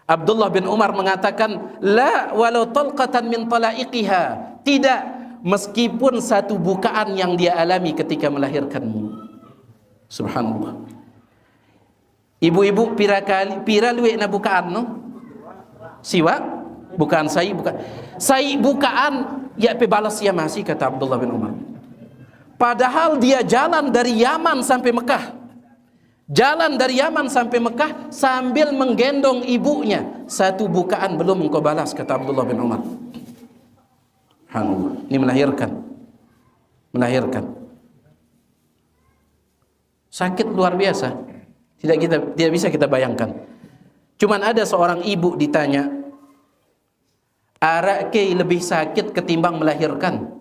Abdullah bin Umar mengatakan, la walau talqatan min talaiqiha. Tidak, meskipun satu bukaan yang dia alami ketika melahirkanmu. Subhanallah. Ibu-ibu pira luwe na bukaan no? Siwa? Bukan sai bukan. Sai bukaan ya pe balas ya masih, kata Abdullah bin Umar. Padahal dia jalan dari Yaman sampai Mekah. Jalan dari Yaman sampai Mekah sambil menggendong ibunya. Satu bukaan belum engkau balas, kata Abdullah bin Umar. Subhanallah. Ini melahirkan. Sakit luar biasa. Tidak bisa kita bayangkan. Cuman ada seorang ibu ditanya, arak ke lebih sakit ketimbang melahirkan?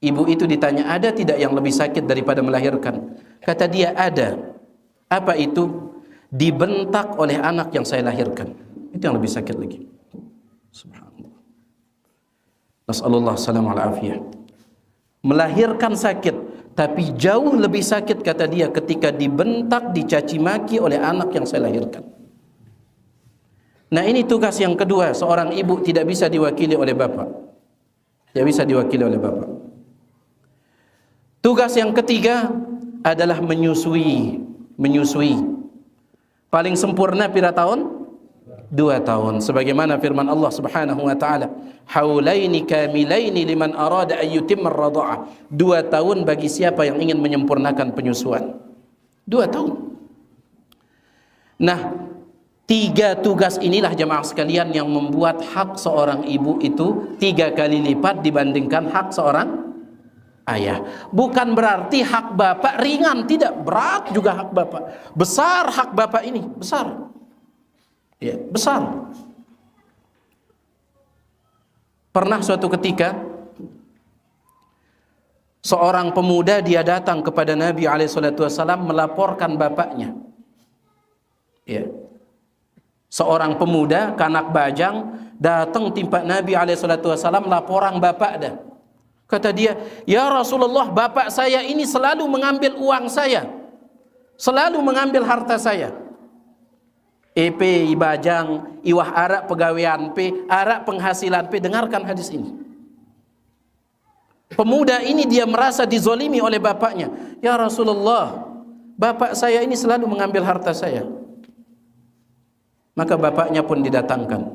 Ibu itu ditanya, ada tidak yang lebih sakit daripada melahirkan? Kata dia, ada. Apa itu? Dibentak oleh anak yang saya lahirkan. Itu yang lebih sakit lagi. Subhanallah. Nasallallahu salam ala afiyah. Melahirkan sakit, tapi jauh lebih sakit, kata dia, ketika dibentak, dicaci maki oleh anak yang saya lahirkan. Nah, ini tugas yang kedua. Seorang ibu tidak bisa diwakili oleh bapak. Tidak bisa diwakili oleh bapak. Tugas yang ketiga adalah menyusui. Paling sempurna pira tahun? 2 tahun. Sebagaimana firman Allah Subhanahu wa taala, haulaini kamilaini liman arada an yutimma ar-radha'ah. 2 tahun bagi siapa yang ingin menyempurnakan penyusuan. 2 tahun. Nah, 3 tugas inilah jemaah sekalian yang membuat hak seorang ibu itu 3 kali lipat dibandingkan hak seorang ayah. Bukan berarti hak bapak ringan, tidak, berat juga hak bapak. Besar hak bapak ini, besar. Ya, besar. Pernah suatu ketika seorang pemuda dia datang kepada Nabi SAW melaporkan bapaknya. Ya. Seorang pemuda kanak bajang datang timpa Nabi SAW laporan bapak dah. Kata dia, ya Rasulullah, bapak saya ini selalu mengambil uang saya, selalu mengambil harta saya. EP ibajang iwah arak pegawaian P, arak penghasilan P. Dengarkan hadis ini. Pemuda ini dia merasa dizolimi oleh bapaknya. Ya Rasulullah, bapak saya ini selalu mengambil harta saya. Maka bapaknya pun didatangkan.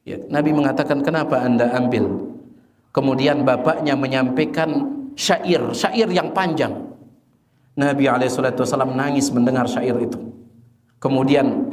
Ya, Nabi mengatakan, kenapa anda ambil? Kemudian bapaknya menyampaikan syair yang panjang. Nabi SAW nangis mendengar syair itu. Kemudian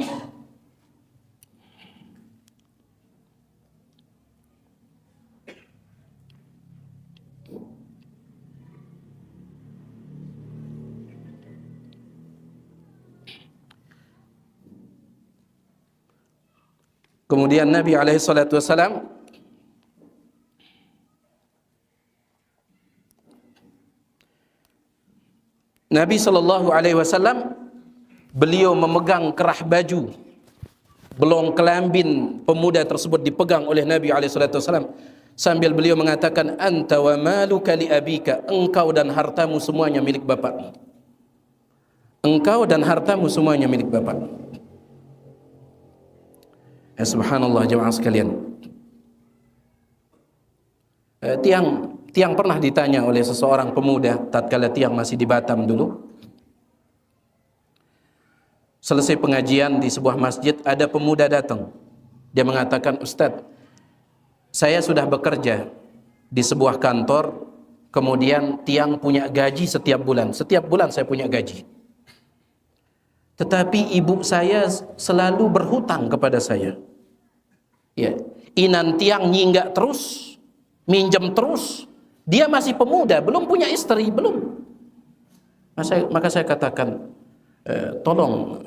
Nabi alaihi salatu wasalam Nabi sallallahu alaihi wasallam beliau memegang kerah baju, belong kelambin pemuda tersebut dipegang oleh Nabi alaihi salatu wasalam sambil beliau mengatakan, anta wa maluka li abika, engkau dan hartamu semuanya milik bapakmu. Engkau dan hartamu semuanya milik bapakmu. Ya, subhanallah jemaah sekalian. Tiang pernah ditanya oleh seseorang pemuda tatkala Tiang masih di Batam dulu. Selesai pengajian di sebuah masjid, ada pemuda datang. Dia mengatakan, Ustadz, saya sudah bekerja di sebuah kantor, kemudian Tiang punya gaji setiap bulan. Setiap bulan saya punya gaji. Tetapi ibu saya selalu berhutang kepada saya. Ya, inan Tiang nyinggak terus, minjem terus. Dia masih pemuda, belum punya istri, belum. Maka saya katakan, tolong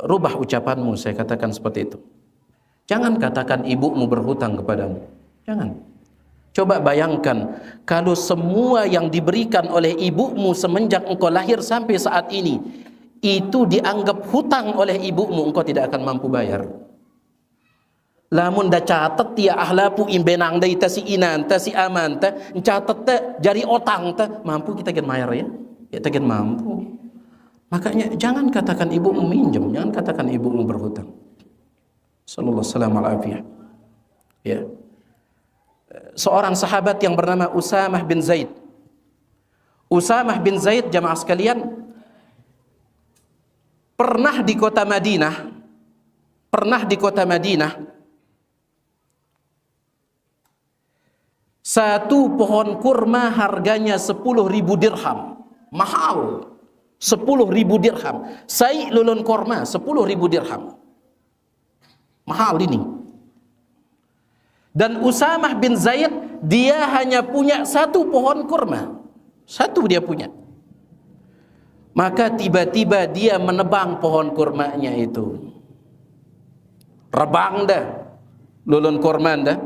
rubah ucapanmu, saya katakan seperti itu. Jangan katakan ibumu berhutang kepadamu. Jangan. Coba bayangkan, kalau semua yang diberikan oleh ibumu semenjak engkau lahir sampai saat ini, itu dianggap hutang oleh ibumu, engkau tidak akan mampu bayar. Lamun dah catat dia ahlapu imbenang da ita si inan ta si aman ta catat ta jari otang ta mampu kita gen mayar ya. Kita gen mampu. Makanya jangan katakan ibumu minjem, jangan katakan ibumu berhutang. Sallallahu alaihi wasallam. Ya. Seorang sahabat yang bernama Usamah bin Zaid. Usamah bin Zaid jamaah sekalian pernah di kota Madinah. Satu pohon kurma harganya 10.000 dirham. Mahal. 10.000 dirham. Sai lulun kurma 10.000 dirham. Mahal ini. Dan Usamah bin Zaid, dia hanya punya satu pohon kurma. Satu dia punya. Maka tiba-tiba dia menebang pohon kurmanya itu. Rebang dah. Lulun kurma dah.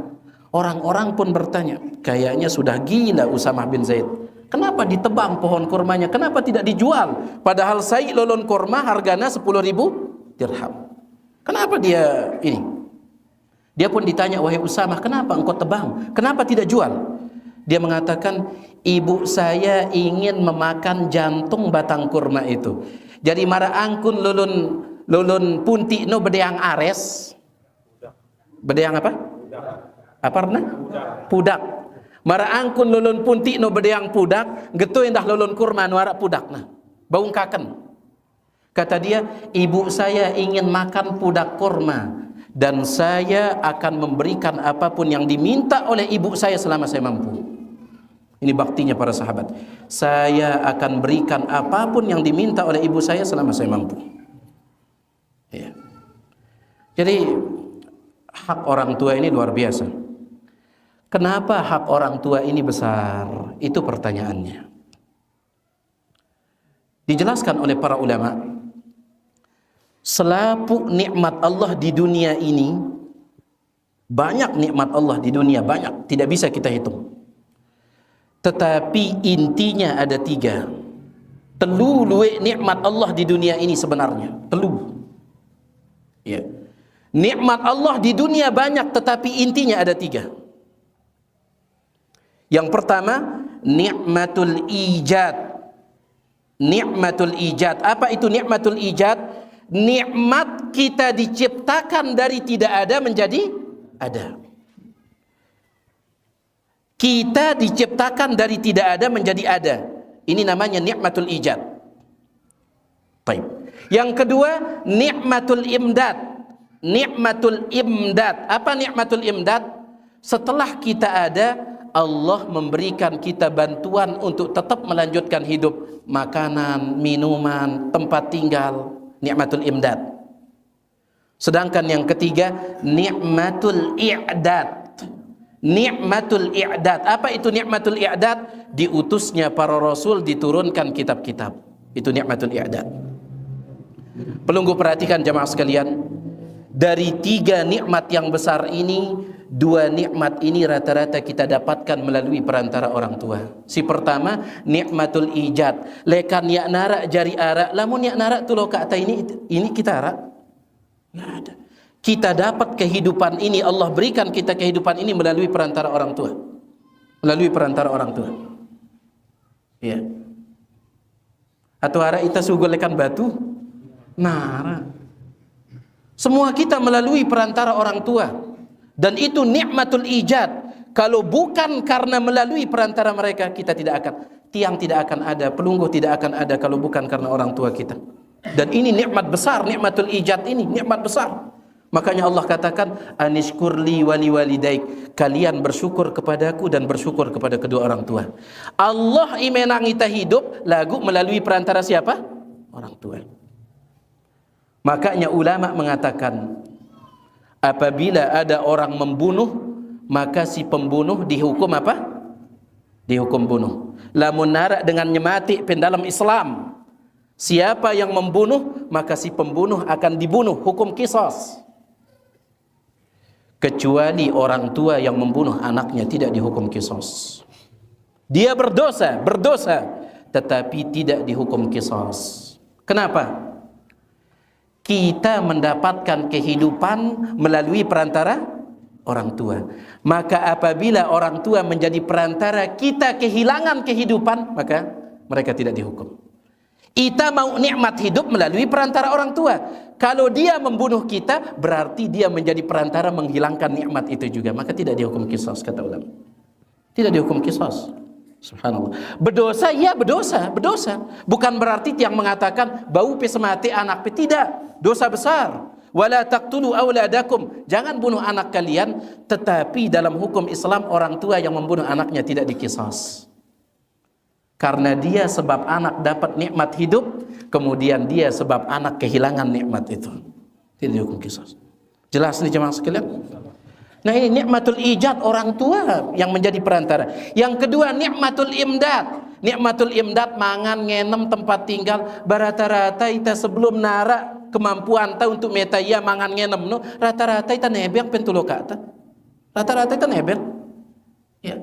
Orang-orang pun bertanya, kayaknya sudah gila Usamah bin Zaid. Kenapa ditebang pohon kurmanya? Kenapa tidak dijual? Padahal sai lolon kurma harganya 10.000 dirham. Kenapa dia ini? Dia pun ditanya, wahai Usamah, kenapa engkau tebang? Kenapa tidak jual? Dia mengatakan, ibu saya ingin memakan jantung batang kurma itu. Jadi mara angkun lolon punti no bedeang ares. Bedeang apa? Apa pernah? Pudak. Mara angkun lolon punti no bedeang pudak, getu indah lolon kurma nuara pudak nah. Baungkaken. Kata dia, ibu saya ingin makan pudak kurma dan saya akan memberikan apapun yang diminta oleh ibu saya selama saya mampu. Ini baktinya para sahabat. Saya akan berikan apapun yang diminta oleh ibu saya selama saya mampu. Ya. Jadi hak orang tua ini luar biasa. Kenapa hak orang tua ini besar? Itu pertanyaannya. Dijelaskan oleh para ulama, selapu nikmat Allah di dunia ini, banyak nikmat Allah di dunia, banyak, tidak bisa kita hitung. Tetapi intinya ada 3. Telu luwe nikmat Allah di dunia ini sebenarnya. Telu. Ya. Nikmat Allah di dunia banyak, tetapi intinya ada 3. Yang pertama, nikmatul ijad. Nikmatul ijad. Apa itu nikmatul ijad? Nikmat kita diciptakan dari tidak ada menjadi ada. Kita diciptakan dari tidak ada menjadi ada. Ini namanya nikmatul ijad. Baik. Yang kedua, nikmatul imdad. Nikmatul imdad. Apa nikmatul imdad? Setelah kita ada, Allah memberikan kita bantuan untuk tetap melanjutkan hidup. Makanan, minuman, tempat tinggal. Nikmatul imdad. Sedangkan yang ketiga, ni'matul i'dad. Ni'matul i'dad. Apa itu ni'matul i'dad? Diutusnya para rasul, diturunkan kitab-kitab. Itu ni'matul i'dad. Perlu perhatikan jamaah sekalian, dari 3 nikmat yang besar ini, 2 nikmat ini rata-rata kita dapatkan melalui perantara orang tua. Si pertama, nikmatul ijad. Lekan yak narak jari arak, lamun yak narak tu lo kata ini kita arak. Nggak ada. Kita dapat kehidupan ini, Allah berikan kita kehidupan ini melalui perantara orang tua. Melalui perantara orang tua. Ya. Atau arak kita sugolekan batu? Nara. Semua kita melalui perantara orang tua. Dan itu nikmatul ijad. Kalau bukan karena melalui perantara mereka, kita tidak akan, tiang tidak akan ada, pelungguh tidak akan ada kalau bukan karena orang tua kita. Dan ini nikmat besar, nikmatul ijad ini nikmat besar. Makanya Allah katakan, anishkurli wali walidaik, kalian bersyukur kepadaku dan bersyukur kepada kedua orang tua. Allah imenang kita hidup lagu melalui perantara siapa? Orang tua. Makanya ulama mengatakan, apabila ada orang membunuh, maka si pembunuh dihukum apa? Dihukum bunuh. Lamun narak dengan nyemati pendalam Islam, siapa yang membunuh, maka si pembunuh akan dibunuh, hukum qisas. Kecuali orang tua yang membunuh anaknya tidak dihukum qisas. Dia berdosa, tetapi tidak dihukum qisas. Kenapa? Kita mendapatkan kehidupan melalui perantara orang tua. Maka apabila orang tua menjadi perantara, kita kehilangan kehidupan, maka mereka tidak dihukum. Kita mau nikmat hidup melalui perantara orang tua. Kalau dia membunuh kita, berarti dia menjadi perantara menghilangkan nikmat itu juga. Maka tidak dihukum qisas, kata ulama. Tidak dihukum qisas. Subhanallah. Berdosa, ya berdosa. Bukan berarti yang mengatakan bau pesemati anak pe, tidak. Dosa besar. Wala taqtulu auladakum. Jangan bunuh anak kalian, tetapi dalam hukum Islam orang tua yang membunuh anaknya tidak dikisas. Karena dia sebab anak dapat nikmat hidup, kemudian dia sebab anak kehilangan nikmat itu. Tidak dihukum qisas. Jelas nih jemaah sekalian? Nah ini nikmatul ijad, orang tua yang menjadi perantara. Yang kedua nikmatul imdad. Nikmatul imdad mangan ngenem tempat tinggal. Rata-rata kita sebelum nara kemampuan ta untuk metaya mangan ngenem no, rata-rata kita nebeng pentulo kata. Rata-rata kita nebeng. Ya.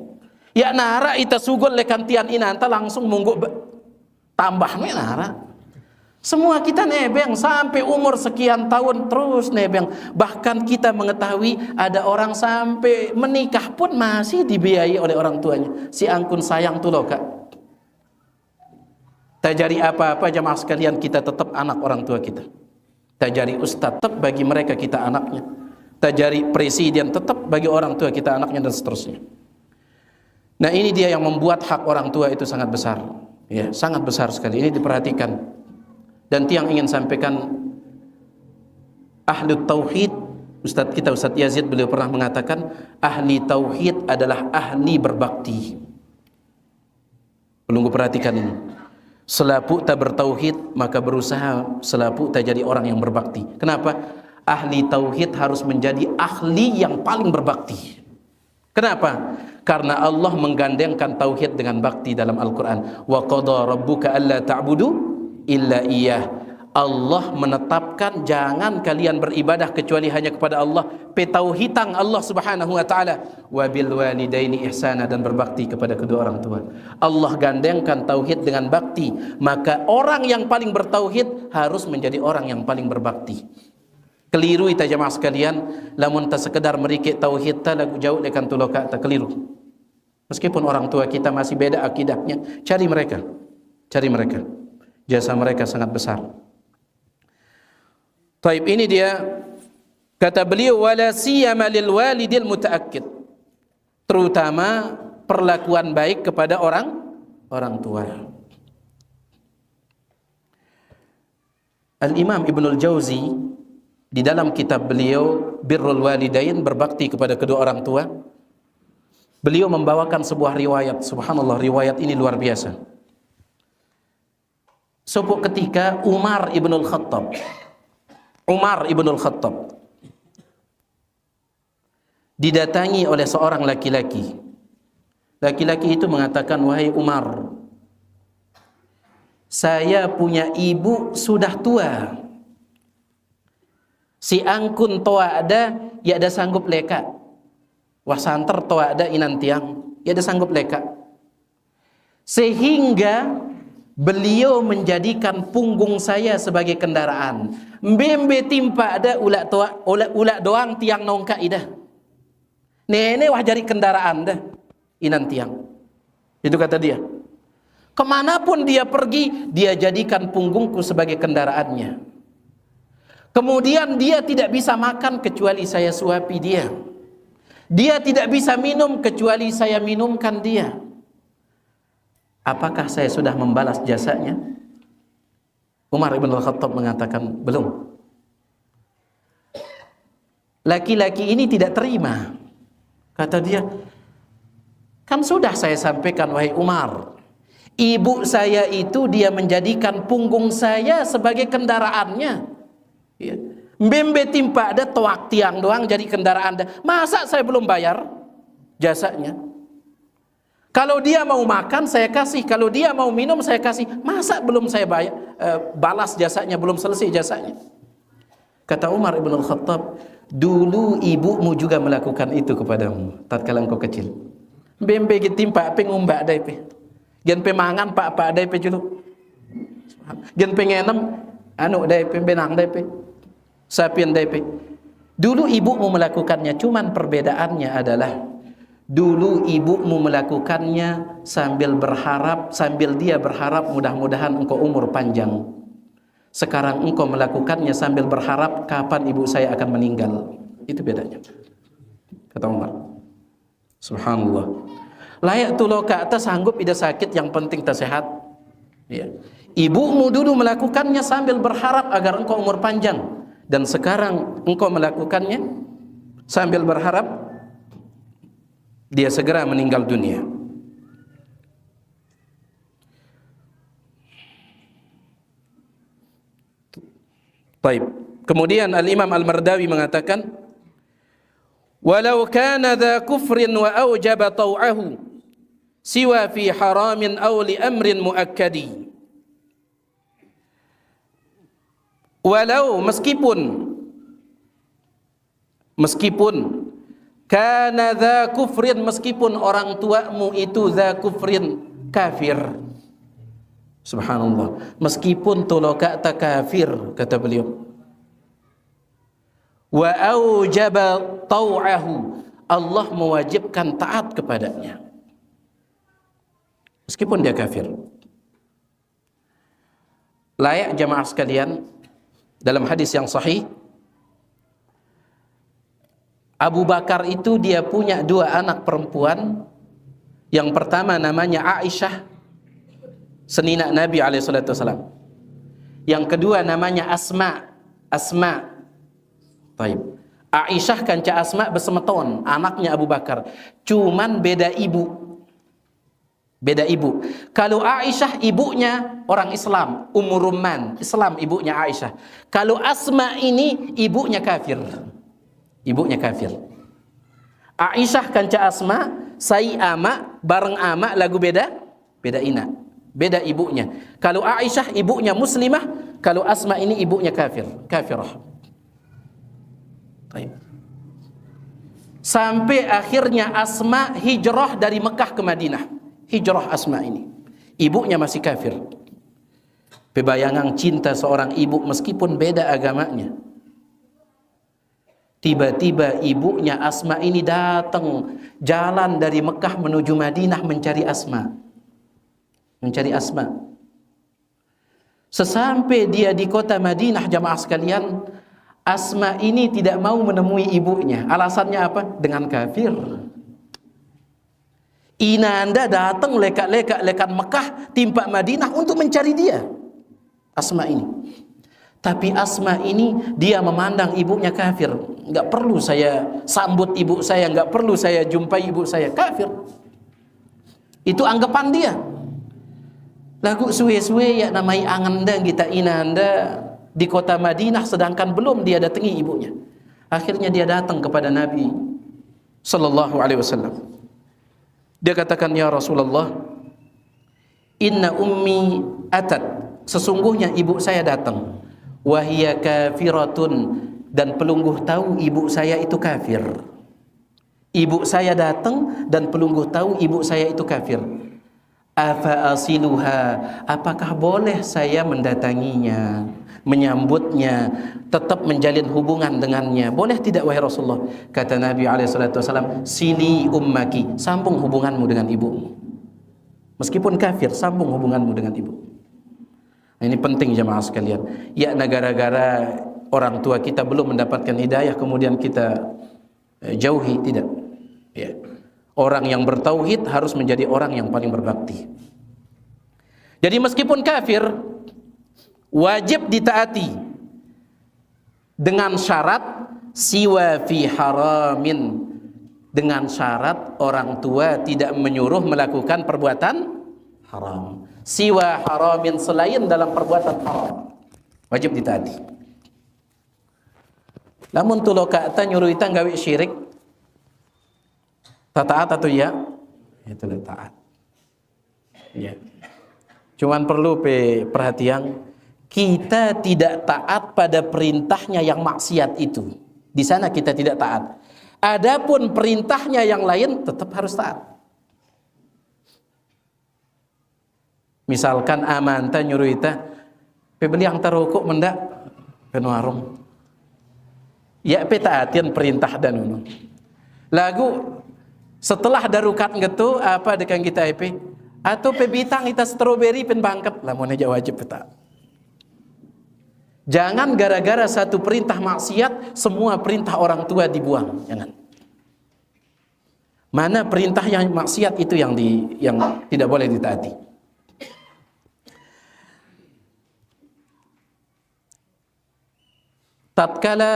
Ya nara ita sugol lekantian inanta langsung munggu tambahnya nara. Semua kita nebeng sampai umur sekian tahun terus nebeng. Bahkan kita mengetahui ada orang sampai menikah pun masih dibiayai oleh orang tuanya. Si angkun sayang tuh loh kak. Tak jadi apa-apa jamaah sekalian, kita tetap anak orang tua kita. Tak jadi ustadz, tetap bagi mereka kita anaknya. Tak jadi presiden, tetap bagi orang tua kita anaknya, dan seterusnya. Nah ini dia yang membuat hak orang tua itu sangat besar. Ya, sangat besar sekali. Ini diperhatikan. Dan yang ingin sampaikan, ahli tauhid, Ustadz kita Ustadz Yazid beliau pernah mengatakan, ahli tauhid adalah ahli berbakti. Perlu perhatikan ini. Selapu tak bertauhid, maka berusaha selapu tak jadi orang yang berbakti. Kenapa? Ahli tauhid harus menjadi ahli yang paling berbakti. Kenapa? Karena Allah menggandengkan tauhid dengan bakti dalam Al-Quran. Wa qada rabbuka alla ta'budu illa iyyah. Allah menetapkan jangan kalian beribadah kecuali hanya kepada Allah. Petauhidang Allah Subhanahu wa taala. Wa bil walidaini ihsana, dan berbakti kepada kedua orang tua. Allah gandengkan tauhid dengan bakti, maka orang yang paling bertauhid harus menjadi orang yang paling berbakti. Keliru ita jamaah sekalian, lamun ta sekedar merikik tauhid ta lagu jauh lekan tuloka ta, keliru. Meskipun orang tua kita masih beda akidahnya, cari mereka. Jasa mereka sangat besar. Taib, ini dia kata beliau, wala siyama lil walidil mutaakkid, terutama perlakuan baik kepada orang tua. Al-Imam Ibnul Jauzi di dalam kitab beliau Birrul Walidain, berbakti kepada kedua orang tua, beliau membawakan sebuah riwayat. Subhanallah, riwayat ini luar biasa. Suatu ketika Umar ibnul Khattab didatangi oleh seorang laki-laki. Laki-laki itu mengatakan, wahai Umar, saya punya ibu sudah tua. Si angkun toa ada, ya ada sanggup leka. Wah santer toa ada inantiang, ya ada sanggup leka. Sehingga beliau menjadikan punggung saya sebagai kendaraan. Mbembe timpa ada ulak toa, ulak doang tiang nongka idah. Nenek wah jadi kendaraan dah. Inan tiang. Itu kata dia. Kemanapun dia pergi, dia jadikan punggungku sebagai kendaraannya. Kemudian dia tidak bisa makan kecuali saya suapi dia. Dia tidak bisa minum kecuali saya minumkan dia. Apakah saya sudah membalas jasanya? Umar ibn al-Khattab mengatakan, belum. Laki-laki ini tidak terima. Kata dia, kan sudah saya sampaikan wahai Umar, ibu saya itu dia menjadikan punggung saya sebagai kendaraannya. Ya. Mbembe timpa ada toak tiang doang jadi kendaraan. Masa saya belum bayar jasanya? Kalau dia mau makan saya kasih, kalau dia mau minum saya kasih. Masa belum saya bayar, balas jasanya, belum selesai jasanya? Kata Umar ibn al-Khattab, dulu ibumu juga melakukan itu kepadamu tatkala engkau kecil. Bembe gitimpa pe ngumbak dai pe. Gen pe mangan pak dai pe julu. Gen pe ngenem anu dai pe benang dai pe. Sapien dai pe. Dulu ibumu melakukannya, cuman perbedaannya adalah dulu ibumu melakukannya sambil berharap, sambil dia berharap mudah-mudahan engkau umur panjang. Sekarang engkau melakukannya sambil berharap kapan ibu saya akan meninggal. Itu bedanya. Kata Umar. Subhanallah. Layak tulo ka atas sanggup ida sakit, yang penting tak sehat. Ya. Ibumu dulu melakukannya sambil berharap agar engkau umur panjang, dan sekarang engkau melakukannya sambil berharap dia segera meninggal dunia. Baik. Kemudian Al-Imam Al-Mardawi mengatakan, walau kana dha kufrin wa awjaba taw'ahu siwa fi haramin aw li amrin muakkadi. Walau meskipun kana dha kufrin, meskipun orang tuamu itu dha kufrin, kafir. Subhanallah. Meskipun tuloka tak kafir, kata beliau. Wa aujaba tau'ahu, Allah mewajibkan taat kepadanya meskipun dia kafir. Layak jamaah sekalian, dalam hadis yang sahih, Abu Bakar itu dia punya dua anak perempuan. Yang pertama namanya Aisyah, senina Nabi SAW. Yang kedua namanya Asma. Baik. Aisyah kanca Asma besemeton, anaknya Abu Bakar. Cuman beda ibu. Kalau Aisyah ibunya orang Islam, Ummu Rumman, Islam ibunya Aisyah. Kalau Asma ini ibunya kafir. Aisyah kanca Asma, sai ama, bareng ama lagu beda ina. Beda ibunya. Kalau Aisyah ibunya muslimah, kalau Asma ini ibunya kafirah. Sampai akhirnya Asma hijrah dari Mekah ke Madinah. Hijrah Asma ini, ibunya masih kafir. Pebayangan cinta seorang ibu meskipun beda agamanya. Tiba-tiba ibunya Asma ini datang jalan dari Mekah menuju Madinah mencari Asma. Sesampai dia di kota Madinah, jamaah sekalian, Asma ini tidak mau menemui ibunya. Alasannya apa? Dengan kafir. Inanda datang lekat Mekah timpa Madinah untuk mencari dia, Asma ini. Tapi Asma ini dia memandang ibunya kafir. Enggak perlu saya sambut ibu saya, enggak perlu saya jumpai ibu saya, kafir. Itu anggapan dia. Lagu suwe-suwe ya namai anganda kita inanda di kota Madinah, sedangkan belum dia datangi ibunya. Akhirnya dia datang kepada Nabi sallallahu alaihi wasallam. Dia katakan, ya Rasulullah, inna ummi atat, sesungguhnya ibu saya datang, wahia kafiratun, dan pelungguh tahu ibu saya itu kafir. Ibu saya datang dan pelungguh tahu ibu saya itu kafir. Afa asiluha, apakah boleh saya mendatanginya, menyambutnya, tetap menjalin hubungan dengannya? Boleh tidak wahai Rasulullah? Kata Nabi SAW, sili ummaki, sambung hubunganmu dengan ibumu. Meskipun kafir, sambung hubunganmu dengan ibu. Nah, ini penting jemaah sekalian. Ya, negara-gara orang tua kita belum mendapatkan hidayah kemudian kita jauhi, tidak. Ya. Orang yang bertauhid harus menjadi orang yang paling berbakti. Jadi meskipun kafir, wajib ditaati dengan syarat siwa fi haramin, dengan syarat orang tua tidak menyuruh melakukan perbuatan haram. Siwa haramin, selain dalam perbuatan haram, wajib ditaati. Namun tulo kata nyuruh kita gawe syirik, taat atau ya? Itu taat. Ya. Cuman perlu perhatian, kita tidak taat pada perintahnya yang maksiat itu. Di sana kita tidak taat. Adapun perintahnya yang lain tetap harus taat. Misalkan amanta nyuruh kita, beli yang terukuk mendak penuarung. Ya taatin perintah dan unu. Lagu setelah darukat gitu apa dekan kita atau pebitang kita stroberi pen bangket lamun aja wajib peta. Jangan gara-gara satu perintah maksiat semua perintah orang tua dibuang, jangan. Mana perintah yang maksiat itu yang tidak boleh ditaati. Tatkala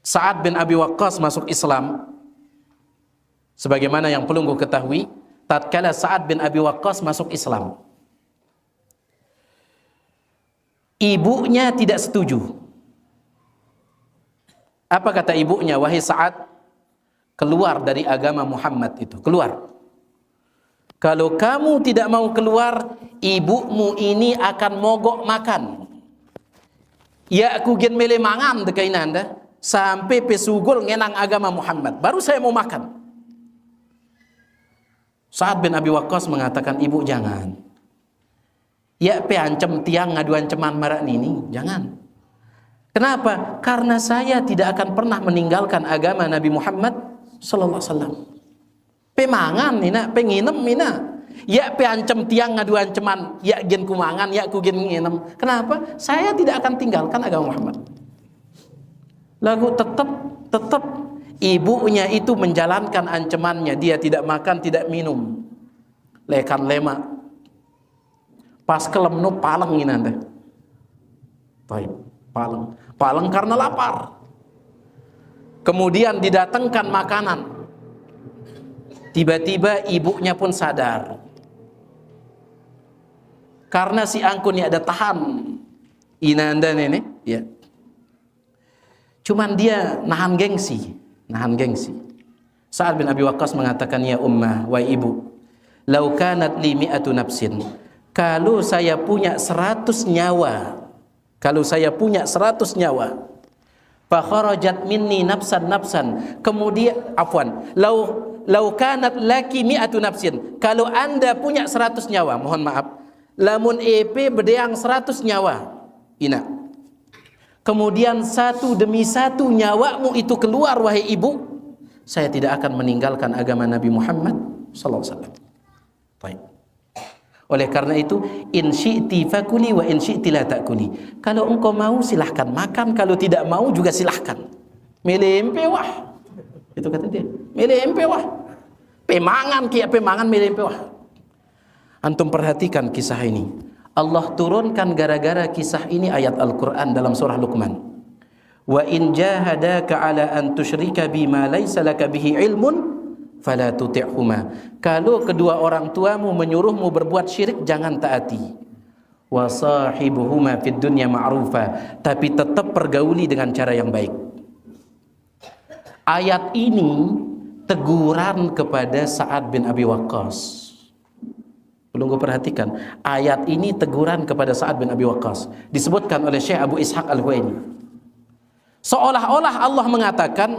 Sa'ad bin Abi Waqqas masuk Islam, sebagaimana yang pelungguh ketahui, tatkala Sa'ad bin Abi Waqqas masuk Islam, ibunya tidak setuju. Apa kata ibunya? Wahai Sa'ad, keluar dari agama Muhammad itu, keluar. Kalau kamu tidak mau keluar, ibumu ini akan mogok makan. Ya aku gen mele mangan dekai nanda sampai pesugul ngenang agama Muhammad, baru saya mau makan. Sa'ad bin Abi Waqqas mengatakan, ibu jangan. Ya ancam tiang ngadu ancaman marak ini, jangan. Kenapa? Karena saya tidak akan pernah meninggalkan agama Nabi Muhammad sallallahu alaihi wasallam. Pemangan nina, penginem nina. Ya ancam tiang ngadu ancaman, ya gen kumangan, ya ku gen nginem. Kenapa? Saya tidak akan tinggalkan agama Muhammad. Lalu tetap ibunya itu menjalankan ancamannya, dia tidak makan, tidak minum. Lekan lema. Pas kelemnu paleng ini anda. Baik, paleng karena lapar. Kemudian didatangkan makanan. Tiba-tiba ibunya pun sadar. Karena si angkun ini ada tahan inanda nenek, ya. Cuman dia nahan gengsi. Sa'ad bin Abi Waqqas mengatakan, ya ummah, wa ibu, lau kanat li mi'atu nafsin, kalau saya punya 100 nyawa, fa kharajat minni nafsan, kemudian lau kanat laki mi'atu nafsin, kalau anda punya 100 nyawa, mohon maaf, lamun bedeang 100 nyawa, ina. Kemudian satu demi satu nyawamu itu keluar wahai ibu, saya tidak akan meninggalkan agama Nabi Muhammad sallallahu alaihi wasallam. Baik. Oleh karena itu, in syi'ti fakuli wa in syi'ti la ta'kuli. Kalau engkau mau silahkan makan, kalau tidak mau juga silahkan. Melempe wah. Itu kata dia. Melempe wah. Pemangan melempe wah. Antum perhatikan kisah ini. Allah turunkan gara-gara kisah ini ayat Al-Quran dalam surah Luqman. Wa in jahadaka ala an tusyrika bima laysa laka bihi ilmun fala tuti'huma. Kalau kedua orang tuamu menyuruhmu berbuat syirik, jangan taati. Wa sahibuhuma fid dunya ma'rufa, tapi tetap pergauli dengan cara yang baik. Ayat ini teguran kepada Sa'ad bin Abi Waqqas. Belum gue perhatikan, ayat ini teguran kepada Sa'ad bin Abi Waqqas. Disebutkan oleh Syekh Abu Ishaq Al-Huwaini. Seolah-olah Allah mengatakan,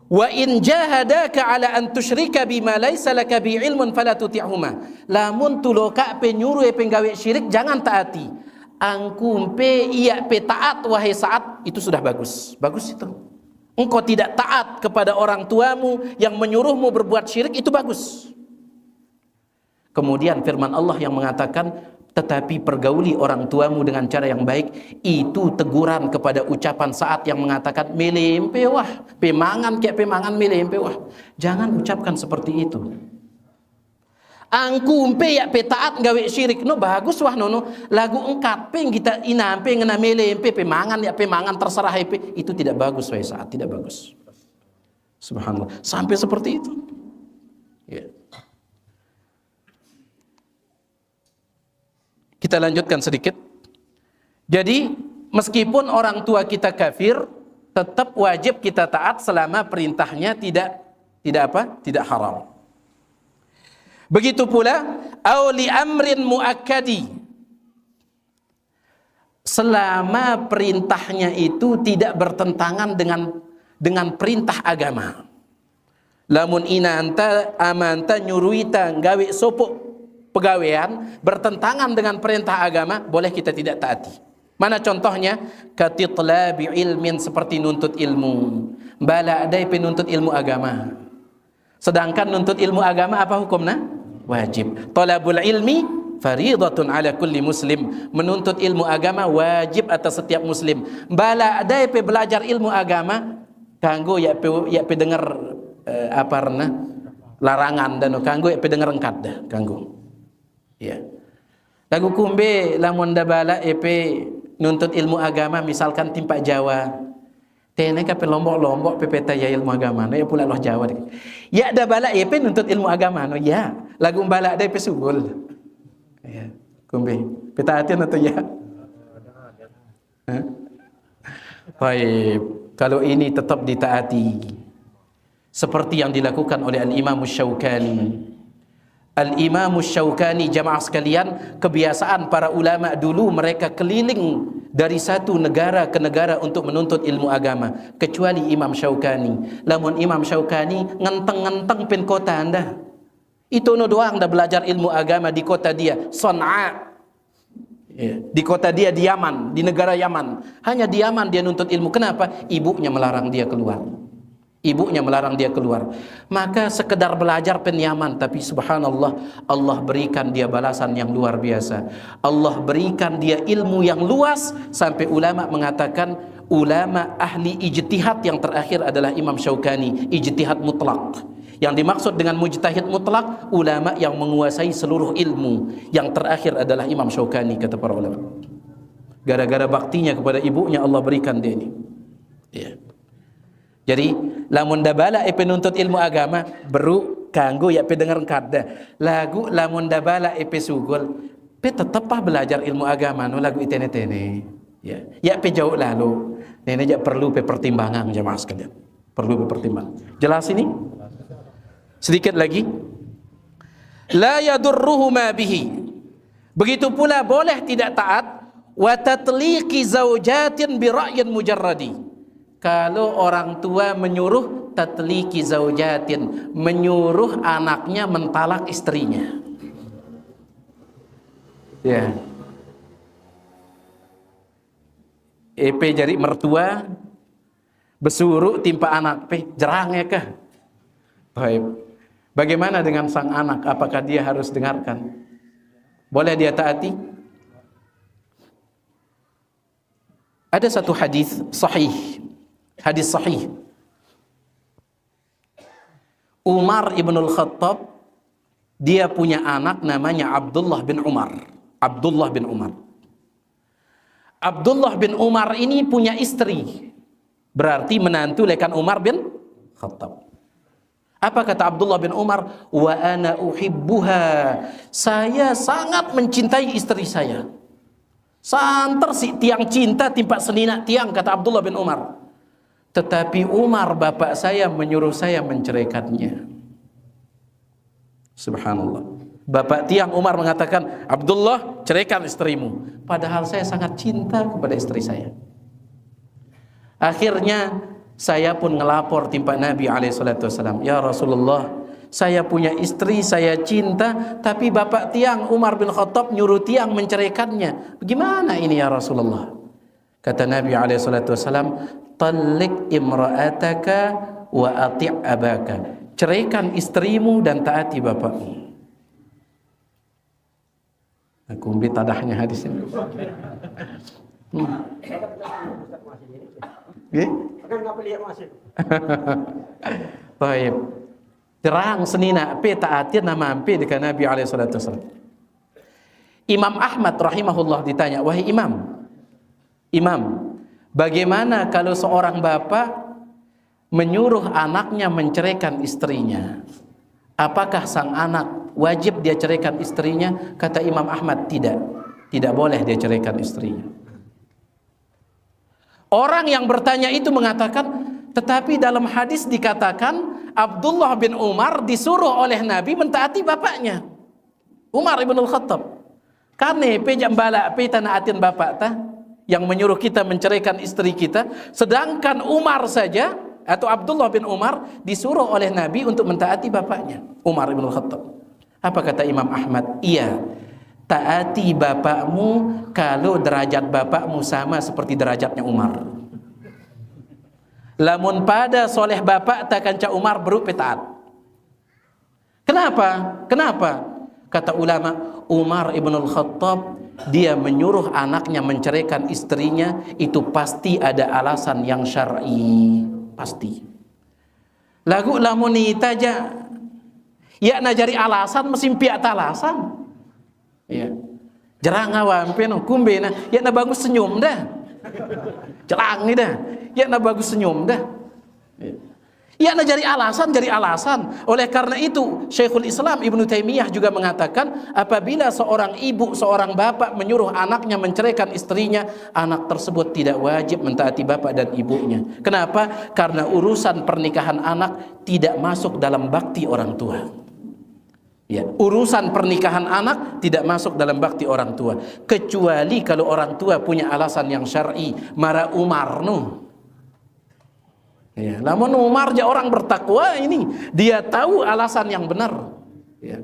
wa in jahadaka ala an tusyrika bima laisa laka bi ilmun fala tuti'huma. Lamun tuloka pe nyuruh pe gawe syirik jangan taati. Angkum pe iya pe taat wahai Sa'ad, itu sudah bagus. Bagus itu. Engkau tidak taat kepada orang tuamu yang menyuruhmu berbuat syirik, itu bagus. Kemudian firman Allah yang mengatakan, tetapi pergauli orang tuamu dengan cara yang baik, itu teguran kepada ucapan Sa'ad yang mengatakan melempe wah, pemangan kayak pemangan melempe wah. Jangan ucapkan seperti itu. Angku umpe ya petaat gawe syirik no bagus wah nono lagu engkat peng kita inampe ngena melempe pemangan ya pemangan terserah hepe, itu tidak bagus wahai Sa'ad, tidak bagus. Subhanallah, sampai seperti itu. Ya. Kita lanjutkan sedikit. Jadi meskipun orang tua kita kafir, tetap wajib kita taat selama perintahnya tidak haram. Begitu pula au li amrin muakkadi, selama perintahnya itu tidak bertentangan dengan perintah agama. Lamun ina anta amanta nyuruita gawe sopok pegawaian bertentangan dengan perintah agama, boleh kita tidak taati. Mana contohnya? Katitlabi ilmin, seperti nuntut ilmu. Bala adai penuntut ilmu agama. Sedangkan nuntut ilmu agama apa hukumnya? Wajib. Talabul ilmi faridatun ala kulli muslim. Menuntut ilmu agama wajib atas setiap muslim. Bala adai pe belajar ilmu agama kanggo ya pe dengar larangan dan kanggo ya pe dengar engkat dah kanggo. Ya. Lagu kumbe lamun da bala epe nuntut ilmu agama misalkan timpak Jawa. Tene ka pe lombok-lombok pepeta ya ilmu agama no ya pula loh Jawa. Ya da bala epe nuntut ilmu agama no ya. Lagu bala da epe sugul. Ya, kumbe. Peta hatian atau ya? Baik, kalau ini tetap ditaati. Seperti yang dilakukan oleh Al-Imam Syaukani. Al-Imam Syaukani, jamaah sekalian, kebiasaan para ulama dulu mereka keliling dari satu negara ke negara untuk menuntut ilmu agama, kecuali Imam Syaukani. Lamun Imam Syaukani ngenteng-ngenteng pin kota anda. Itu no doang dah belajar ilmu agama di kota dia, Son'a. Ya, di kota dia di Yaman, di negara Yaman. Hanya di Yaman dia nuntut ilmu. Kenapa? Ibunya melarang dia keluar. Ibunya melarang dia keluar. Maka sekedar belajar penyaman, tapi subhanallah, Allah berikan dia balasan yang luar biasa. Allah berikan dia ilmu yang luas, sampai ulama mengatakan ulama ahli ijtihad yang terakhir adalah Imam Syaukani, ijtihad mutlak. Yang dimaksud dengan mujtahid mutlak, ulama yang menguasai seluruh ilmu. Yang terakhir adalah Imam Syaukani, kata para ulama. Gara-gara baktinya kepada ibunya, Allah berikan dia ini. Ya. Jadi lamun dabala penuntut ilmu agama beru kanggo ya pe dengar kada. Lagu lamun dabala sugul pe tetapah belajar ilmu agama no lagu itene-tene. Ya pe jauh lalu. Nenek jak perlu pe pertimbangan jemaah sekalian. Perlu pe pertimbangan. Jelas ini? Sedikit lagi. La yadurruhu ma bihi. Begitu pula boleh tidak taat wa tatliqi zaujatin bi ra'yin mujarradi. Kalau orang tua menyuruh tatliki zaujatin, menyuruh anaknya mentalak istrinya. Ya. Epe jari mertua besuruh timpa anak pe jerang ya kah? Baik. Bagaimana dengan sang anak? Apakah dia harus dengarkan? Boleh dia taati? Ada satu hadis sahih. Hadis sahih. Umar ibnul Khattab, dia punya anak namanya Abdullah bin Umar. Abdullah bin Umar. Abdullah bin Umar ini punya istri. Berarti menantu lekan Umar bin Khattab. Apa kata Abdullah bin Umar? Wa ana uhibbuha. Saya sangat mencintai istri saya. Santer si tiang cinta timpak senina tiang, kata Abdullah bin Umar. tetapi Umar bapak saya menyuruh saya menceraikannya. Subhanallah. Bapak tiang Umar mengatakan, Abdullah, ceraikan istrimu. Padahal saya sangat cinta kepada istri saya. Akhirnya saya pun ngelapor timpa Nabi SAW. Ya Rasulullah, saya punya istri, saya cinta, tapi bapak tiang Umar bin Khattab nyuruh tiang menceraikannya. Bagaimana ini ya Rasulullah? Kata Nabi SAW, Tallik imra'ataka wa ati' abaka. Ceraikan istrimu dan taati bapakmu. Aku ambil tadahnya hadis ini. Baik. Terang senina pe taatir nama ampe dekat Nabi SAW. Imam Ahmad rahimahullah ditanya, wahai Imam, bagaimana kalau seorang bapak menyuruh anaknya menceraikan istrinya? Apakah sang anak wajib dia ceraikan istrinya? Kata Imam Ahmad, tidak boleh dia ceraikan istrinya. Orang yang bertanya itu mengatakan, tetapi dalam hadis dikatakan Abdullah bin Umar disuruh oleh Nabi mentaati bapaknya, Umar ibn al-Khattab. Karena pejam balak peta naatin bapak ta yang menyuruh kita menceraikan istri kita, sedangkan Umar saja atau Abdullah bin Umar disuruh oleh Nabi untuk mentaati bapaknya, Umar ibn al-Khattab. Apa kata Imam Ahmad? Iya, taati bapakmu kalau derajat bapakmu sama seperti derajatnya Umar. Lamun pada soleh bapak takkan ca Umar berupa taat. Kenapa? Kata ulama, Umar ibn al-Khattab dia menyuruh anaknya menceraikan istrinya, itu pasti ada alasan yang syar'i, pasti. Lagu lamun itaja ya na jari alasan mesin piat alasan. Ya. Jarang awam peno kumbe na ya na bagus senyum dah. Celang ni dah. Ya na bagus senyum dah. Ya na jari alasan. Oleh karena itu Syekhul Islam Ibnu Taimiyah juga mengatakan, apabila seorang ibu, seorang bapak menyuruh anaknya menceraikan istrinya, anak tersebut tidak wajib mentaati bapak dan ibunya. Kenapa? Karena urusan pernikahan anak tidak masuk dalam bakti orang tua. Ya, urusan pernikahan anak tidak masuk dalam bakti orang tua, kecuali kalau orang tua punya alasan yang syar'i. Mara Umar nu. Ya, namun Umar dia orang bertakwa ini, dia tahu alasan yang benar. Ya.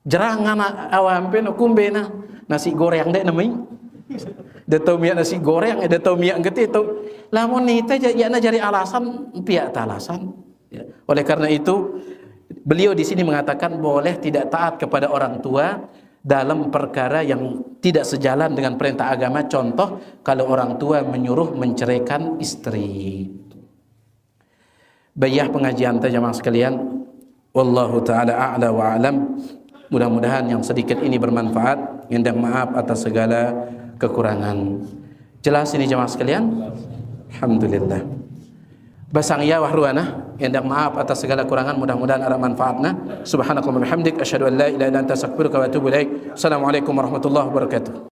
Jarang anak awam pen kumbena nasi goreng dek namanya. Dia tahu miak nasi goreng, dia tahu miak gete tahu. Lamun nita ya na jari alasan piak alasan. Ya. Oleh karena itu beliau di sini mengatakan boleh tidak taat kepada orang tua dalam perkara yang tidak sejalan dengan perintah agama. Contoh, kalau orang tua menyuruh menceraikan istri. Bayah pengajian jamaah sekalian, wallahu taala a'la wa alam. Mudah-mudahan yang sedikit ini bermanfaat. Minta maaf atas segala kekurangan. Jelas ini jamaah sekalian? Alhamdulillah. Basang ya wahruana, endang maaf atas segala kurangan, mudah-mudahan ada manfaatna. Subhanakallahumma wa bihamdik, asyhadu an la ilaha illa anta astaghfiruka wa atubu ilaik. Assalamualaikum warahmatullahi wabarakatuh.